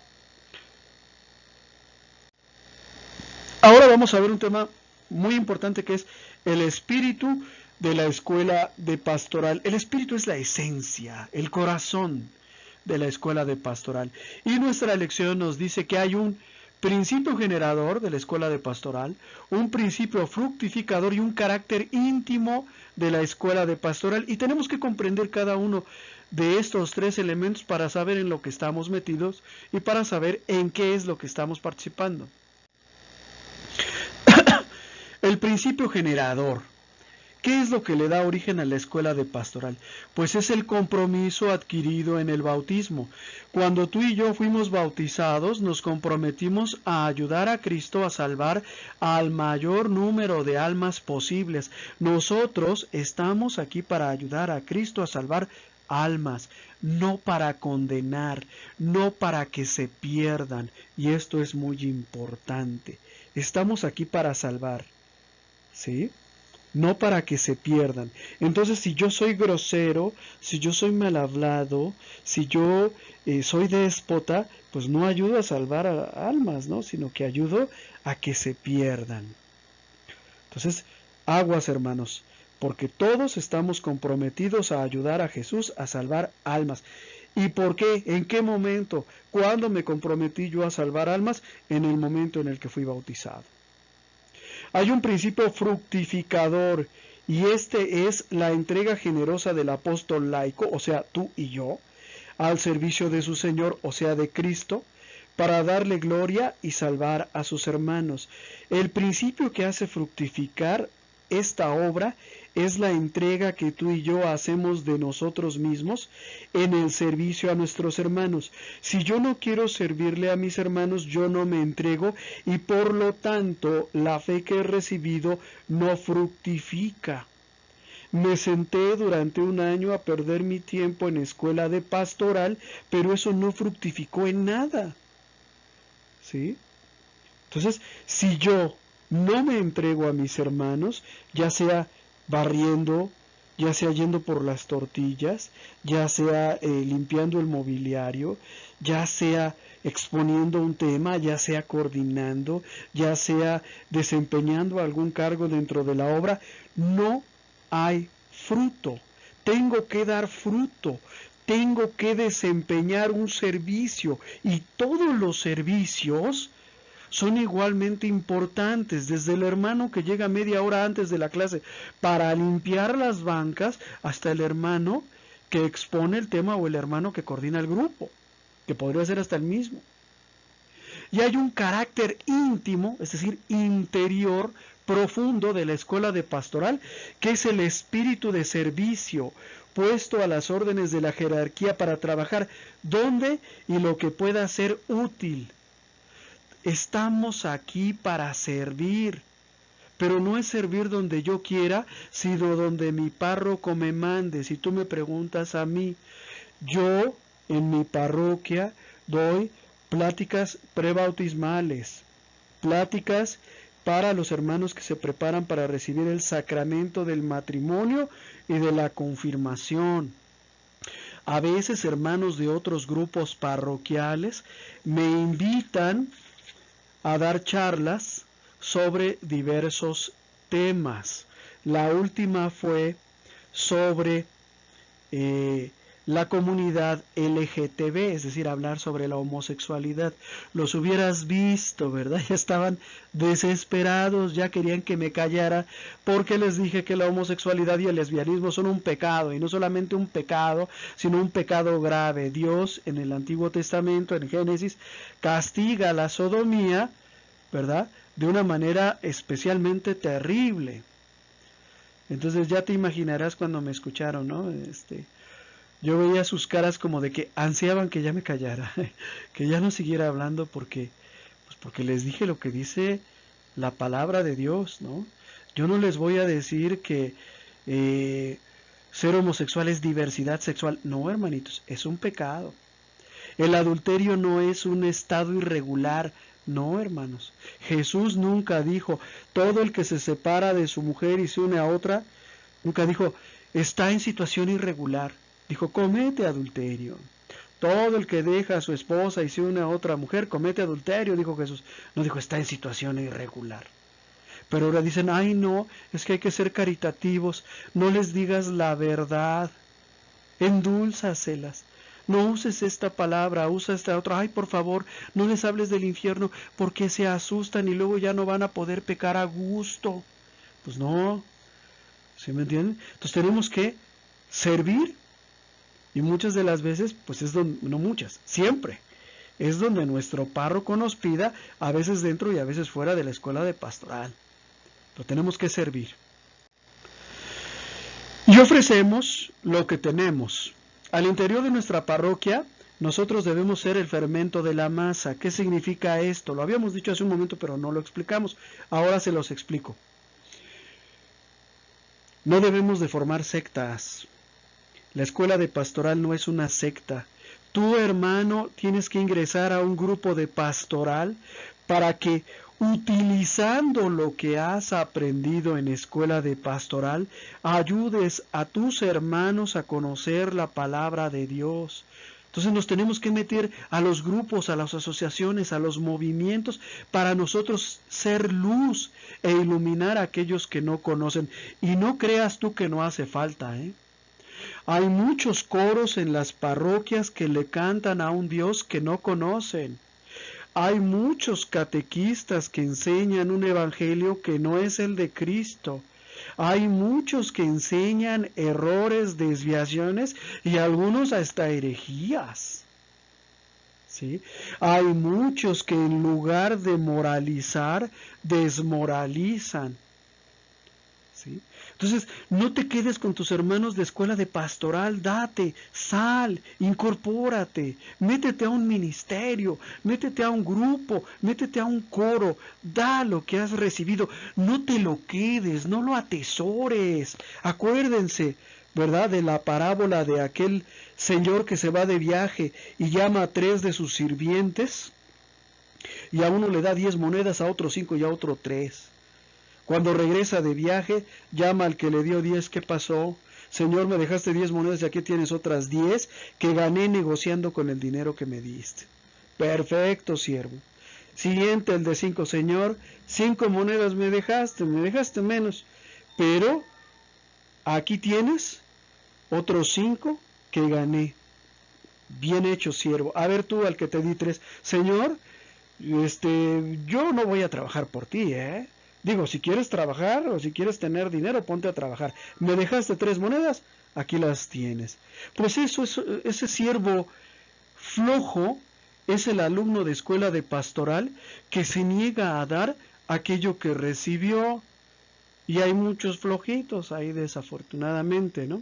Ahora vamos a ver un tema muy importante que es el espíritu de la escuela de pastoral. El espíritu es la esencia, el corazón de la escuela de pastoral. Y nuestra lección nos dice que hay un principio generador de la escuela de pastoral, un principio fructificador y un carácter íntimo de la escuela de pastoral. Y tenemos que comprender cada uno de estos tres elementos para saber en lo que estamos metidos y para saber en qué es lo que estamos participando. El principio generador. ¿Qué es lo que le da origen a la escuela de pastoral? Pues es el compromiso adquirido en el bautismo. Cuando tú y yo fuimos bautizados, nos comprometimos a ayudar a Cristo a salvar al mayor número de almas posibles. Nosotros estamos aquí para ayudar a Cristo a salvar almas, no para condenar, no para que se pierdan. Y esto es muy importante. Estamos aquí para salvar, ¿sí? No para que se pierdan. Entonces, si yo soy grosero, si yo soy mal hablado, si yo soy déspota, pues no ayudo a salvar almas, ¿no? Sino que ayudo a que se pierdan. Entonces, aguas, hermanos, porque todos estamos comprometidos a ayudar a Jesús a salvar almas. ¿Y por qué? ¿En qué momento? ¿Cuándo me comprometí yo a salvar almas? En el momento en el que fui bautizado. Hay un principio fructificador y este es la entrega generosa del apóstol laico, o sea, tú y yo, al servicio de su Señor, o sea, de Cristo, para darle gloria y salvar a sus hermanos. El principio que hace fructificar esta obra es la entrega que tú y yo hacemos de nosotros mismos en el servicio a nuestros hermanos. Si yo no quiero servirle a mis hermanos, yo no me entrego y por lo tanto la fe que he recibido no fructifica. Me senté durante un año a perder mi tiempo en escuela de pastoral, pero eso no fructificó en nada. ¿Sí? Entonces, si yo no me entrego a mis hermanos, ya sea barriendo, ya sea yendo por las tortillas, ya sea limpiando el mobiliario, ya sea exponiendo un tema, ya sea coordinando, ya sea desempeñando algún cargo dentro de la obra, no hay fruto. Tengo que dar fruto, tengo que desempeñar un servicio y todos los servicios son igualmente importantes, desde el hermano que llega media hora antes de la clase para limpiar las bancas hasta el hermano que expone el tema o el hermano que coordina el grupo, que podría ser hasta el mismo. Y hay un carácter íntimo, es decir, interior, profundo de la escuela de pastoral, que es el espíritu de servicio, puesto a las órdenes de la jerarquía para trabajar donde y lo que pueda ser útil. Estamos aquí para servir, pero no es servir donde yo quiera, sino donde mi párroco me mande. Si tú me preguntas a mí, yo en mi parroquia doy pláticas prebautismales, pláticas para los hermanos que se preparan para recibir el sacramento del matrimonio y de la confirmación. A veces hermanos de otros grupos parroquiales me invitan a dar charlas sobre diversos temas. La última fue sobre la comunidad LGTB, es decir, hablar sobre la homosexualidad. Los hubieras visto, ¿verdad? Ya estaban desesperados, ya querían que me callara, porque les dije que la homosexualidad y el lesbianismo son un pecado, y no solamente un pecado, sino un pecado grave. Dios en el Antiguo Testamento, en Génesis, castiga la sodomía, ¿verdad?, de una manera especialmente terrible. Entonces ya te imaginarás cuando me escucharon, ¿no? Yo veía sus caras como de que ansiaban que ya me callara, que ya no siguiera hablando porque les dije lo que dice la palabra de Dios, ¿no? Yo no les voy a decir que ser homosexual es diversidad sexual. No, hermanitos, es un pecado. El adulterio no es un estado irregular. No, hermanos. Jesús nunca dijo, todo el que se separa de su mujer y se une a otra, nunca dijo, está en situación irregular. Dijo, comete adulterio. Todo el que deja a su esposa y se une a otra mujer, comete adulterio, dijo Jesús. No dijo, está en situación irregular. Pero ahora dicen, ay no, es que hay que ser caritativos, no les digas la verdad, endúlzaselas. No uses esta palabra, usa esta otra. Ay, por favor, no les hables del infierno porque se asustan y luego ya no van a poder pecar a gusto. Pues no, ¿sí me entienden? Entonces tenemos que servir. Y muchas de las veces, pues es donde, no muchas, siempre, es donde nuestro párroco nos pida, a veces dentro y a veces fuera de la escuela de pastoral. Pero tenemos que servir. Y ofrecemos lo que tenemos. Al interior de nuestra parroquia, nosotros debemos ser el fermento de la masa. ¿Qué significa esto? Lo habíamos dicho hace un momento, pero no lo explicamos. Ahora se los explico. No debemos de formar sectas. La escuela de pastoral no es una secta. Tú, hermano, tienes que ingresar a un grupo de pastoral para que, utilizando lo que has aprendido en escuela de pastoral, ayudes a tus hermanos a conocer la palabra de Dios. Entonces nos tenemos que meter a los grupos, a las asociaciones, a los movimientos, para nosotros ser luz e iluminar a aquellos que no conocen. Y no creas tú que no hace falta, ¿eh? Hay muchos coros en las parroquias que le cantan a un Dios que no conocen. Hay muchos catequistas que enseñan un evangelio que no es el de Cristo. Hay muchos que enseñan errores, desviaciones y algunos hasta herejías. ¿Sí? Hay muchos que en lugar de moralizar, desmoralizan. ¿Sí? Entonces, no te quedes con tus hermanos de escuela de pastoral, date, sal, incorpórate, métete a un ministerio, métete a un grupo, métete a un coro, da lo que has recibido, no te lo quedes, no lo atesores. Acuérdense, ¿verdad?, de la parábola de aquel señor que se va de viaje y llama a 3 de sus sirvientes, y a uno le da 10 monedas, a otro 5 y a otro 3. Cuando regresa de viaje, llama al que le dio 10, ¿qué pasó? Señor, me dejaste 10 monedas y aquí tienes otras 10 que gané negociando con el dinero que me diste. Perfecto, siervo. Siguiente, el de 5, Señor, 5 monedas me dejaste menos, pero aquí tienes otros 5 que gané. Bien hecho, siervo. A ver tú, al que te di 3, Señor, yo no voy a trabajar por ti, ¿eh? Digo, si quieres trabajar o si quieres tener dinero, ponte a trabajar. Me dejaste 3 monedas, aquí las tienes. Pues ese siervo flojo es el alumno de escuela de pastoral que se niega a dar aquello que recibió. Y hay muchos flojitos ahí, desafortunadamente, ¿no?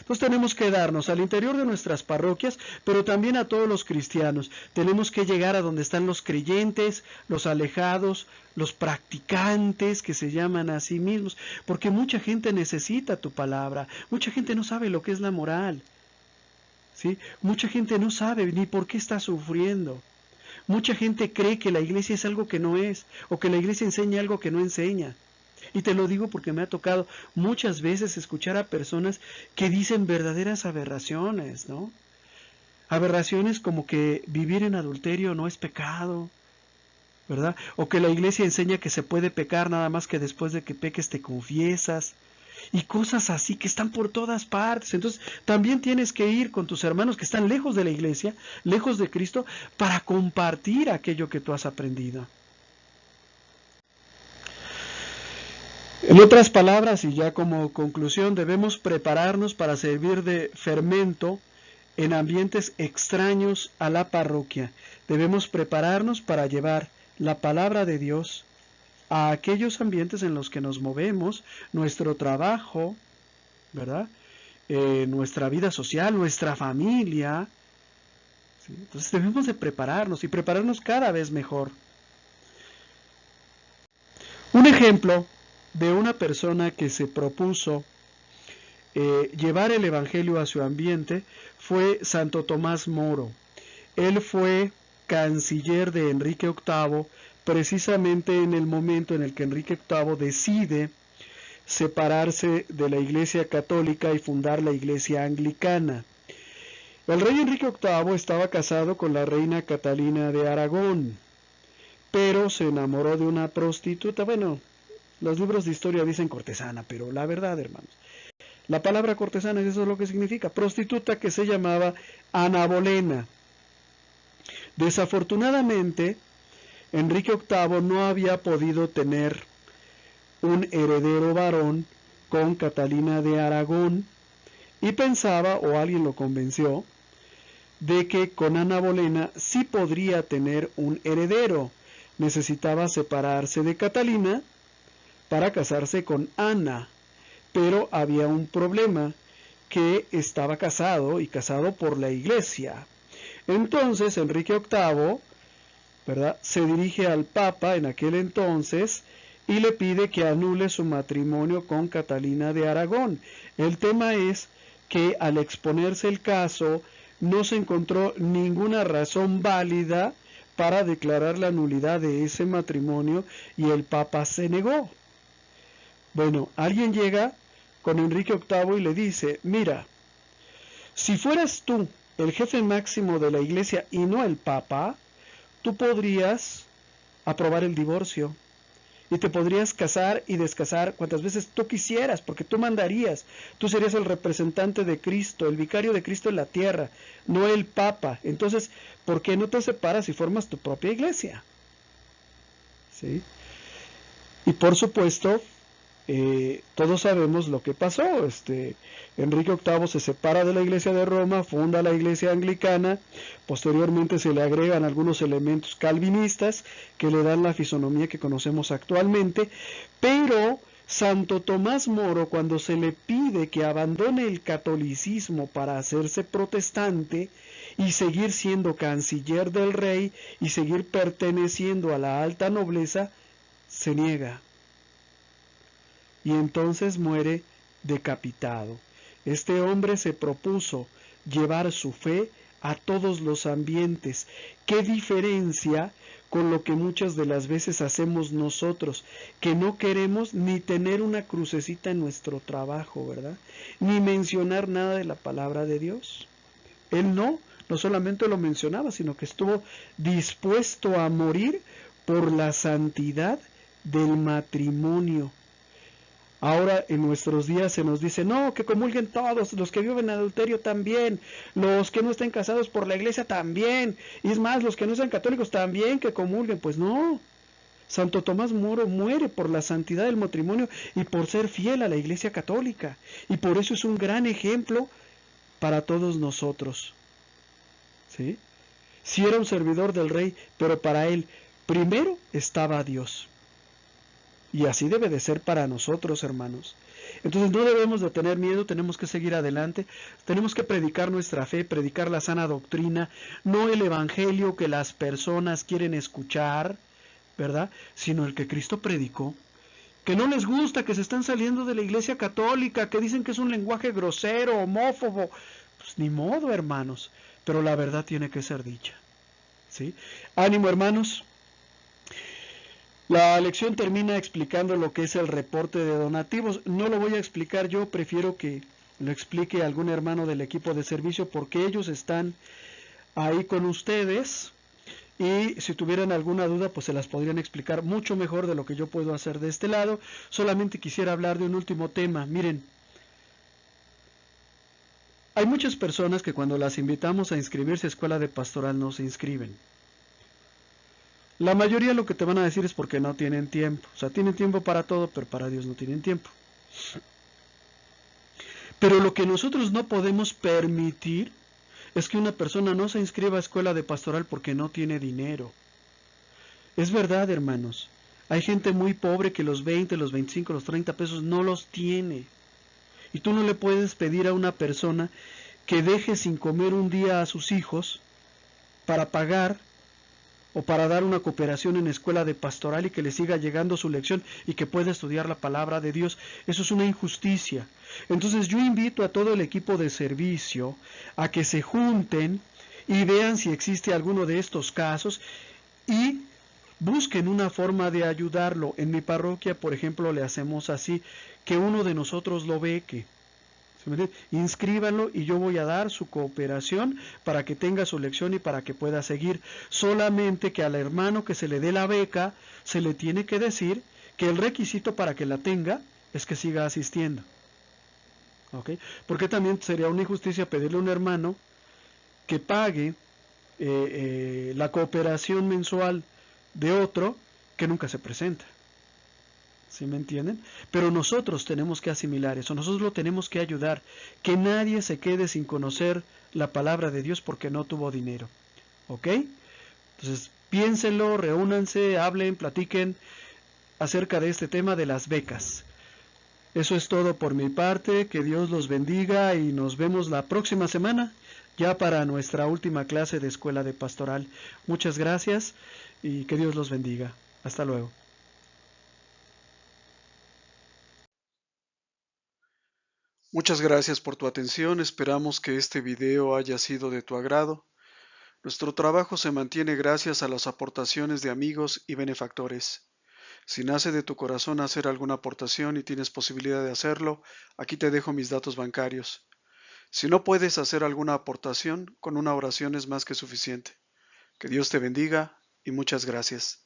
Entonces tenemos que darnos al interior de nuestras parroquias, pero también a todos los cristianos. Tenemos que llegar a donde están los creyentes, los alejados, los practicantes que se llaman a sí mismos, porque mucha gente necesita tu palabra, mucha gente no sabe lo que es la moral, ¿sí? Mucha gente no sabe ni por qué está sufriendo. Mucha gente cree que la iglesia es algo que no es, o que la iglesia enseña algo que no enseña. Y te lo digo porque me ha tocado muchas veces escuchar a personas que dicen verdaderas aberraciones, ¿no? Aberraciones como que vivir en adulterio no es pecado, ¿verdad? O que la iglesia enseña que se puede pecar nada más que después de que peques te confiesas. y cosas así que están por todas partes. Entonces también tienes que ir con tus hermanos que están lejos de la iglesia, lejos de Cristo, para compartir aquello que tú has aprendido. En otras palabras, y ya como conclusión, debemos prepararnos para servir de fermento en ambientes extraños a la parroquia. Debemos prepararnos para llevar la palabra de Dios a aquellos ambientes en los que nos movemos, nuestro trabajo, ¿verdad? Nuestra vida social, nuestra familia. ¿Sí? Entonces debemos de prepararnos y prepararnos cada vez mejor. Un ejemplo de una persona que se propuso llevar el Evangelio a su ambiente fue Santo Tomás Moro. Él fue canciller de Enrique VIII precisamente en el momento en el que Enrique VIII decide separarse de la Iglesia Católica y fundar la Iglesia Anglicana. El rey Enrique VIII estaba casado con la reina Catalina de Aragón, pero se enamoró de una prostituta. Bueno, los libros de historia dicen cortesana, pero la verdad, hermanos, la palabra cortesana eso es lo que significa, prostituta, que se llamaba Ana Bolena. Desafortunadamente, Enrique VIII no había podido tener un heredero varón con Catalina de Aragón y pensaba, o alguien lo convenció, de que con Ana Bolena sí podría tener un heredero. Necesitaba separarse de Catalina para casarse con Ana, pero había un problema, que estaba casado y casado por la iglesia. Entonces Enrique VIII, ¿verdad?, se dirige al Papa en aquel entonces y le pide que anule su matrimonio con Catalina de Aragón. El tema es que al exponerse el caso no se encontró ninguna razón válida para declarar la nulidad de ese matrimonio y el Papa se negó. Bueno, alguien llega con Enrique VIII y le dice, mira, si fueras tú el jefe máximo de la iglesia y no el Papa, tú podrías aprobar el divorcio y te podrías casar y descasar cuantas veces tú quisieras, porque tú mandarías, tú serías el representante de Cristo, el vicario de Cristo en la tierra, no el Papa. Entonces, ¿por qué no te separas y formas tu propia iglesia? ¿Sí? Y por supuesto, todos sabemos lo que pasó. Enrique VIII se separa de la iglesia de Roma, funda la iglesia anglicana, posteriormente se le agregan algunos elementos calvinistas que le dan la fisonomía que conocemos actualmente, pero Santo Tomás Moro, cuando se le pide que abandone el catolicismo para hacerse protestante y seguir siendo canciller del rey y seguir perteneciendo a la alta nobleza, se niega. Y entonces muere decapitado. Este hombre se propuso llevar su fe a todos los ambientes. ¿Qué diferencia con lo que muchas de las veces hacemos nosotros? Que no queremos ni tener una crucecita en nuestro trabajo, ¿verdad? Ni mencionar nada de la palabra de Dios. Él no solamente lo mencionaba, sino que estuvo dispuesto a morir por la santidad del matrimonio. Ahora en nuestros días se nos dice, no, que comulguen todos, los que viven en adulterio también, los que no estén casados por la iglesia también, y es más, los que no sean católicos también que comulguen. Pues no, Santo Tomás Moro muere por la santidad del matrimonio y por ser fiel a la iglesia católica, y por eso es un gran ejemplo para todos nosotros. ¿Sí? Sí era un servidor del rey, pero para él primero estaba Dios. Y así debe de ser para nosotros, hermanos. Entonces no debemos de tener miedo, tenemos que seguir adelante, tenemos que predicar nuestra fe, predicar la sana doctrina, no el evangelio que las personas quieren escuchar, ¿verdad?, sino el que Cristo predicó. Que no les gusta, que se están saliendo de la iglesia católica, que dicen que es un lenguaje grosero, homófobo. Pues ni modo, hermanos, pero la verdad tiene que ser dicha. ¿Sí? Ánimo, hermanos. La lección termina explicando lo que es el reporte de donativos. No lo voy a explicar yo, prefiero que lo explique algún hermano del equipo de servicio, porque ellos están ahí con ustedes y si tuvieran alguna duda, pues se las podrían explicar mucho mejor de lo que yo puedo hacer de este lado. Solamente quisiera hablar de un último tema. Miren, hay muchas personas que cuando las invitamos a inscribirse a escuela de pastoral no se inscriben. La mayoría lo que te van a decir es porque no tienen tiempo. O sea, tienen tiempo para todo, pero para Dios no tienen tiempo. Pero lo que nosotros no podemos permitir es que una persona no se inscriba a escuela de pastoral porque no tiene dinero. Es verdad, hermanos. Hay gente muy pobre que los 20, los 25, los 30 pesos no los tiene. Y tú no le puedes pedir a una persona que deje sin comer un día a sus hijos para pagar o para dar una cooperación en escuela de pastoral y que le siga llegando su lección y que pueda estudiar la palabra de Dios. Eso es una injusticia. Entonces yo invito a todo el equipo de servicio a que se junten y vean si existe alguno de estos casos y busquen una forma de ayudarlo. En mi parroquia, por ejemplo, le hacemos así, que uno de nosotros lo beque. Inscríbanlo y yo voy a dar su cooperación para que tenga su lección y para que pueda seguir. Solamente que al hermano que se le dé la beca se le tiene que decir que el requisito para que la tenga es que siga asistiendo. ¿Ok? Porque también sería una injusticia pedirle a un hermano que pague la cooperación mensual de otro que nunca se presenta. ¿Sí me entienden? Pero nosotros tenemos que asimilar eso, nosotros lo tenemos que ayudar, que nadie se quede sin conocer la palabra de Dios porque no tuvo dinero. ¿Ok? Entonces, piénsenlo, reúnanse, hablen, platiquen acerca de este tema de las becas. Eso es todo por mi parte, que Dios los bendiga y nos vemos la próxima semana, ya para nuestra última clase de Escuela de Pastoral. Muchas gracias y que Dios los bendiga. Hasta luego. Muchas gracias por tu atención, esperamos que este video haya sido de tu agrado. Nuestro trabajo se mantiene gracias a las aportaciones de amigos y benefactores. Si nace de tu corazón hacer alguna aportación y tienes posibilidad de hacerlo, aquí te dejo mis datos bancarios. Si no puedes hacer alguna aportación, con una oración es más que suficiente. Que Dios te bendiga y muchas gracias.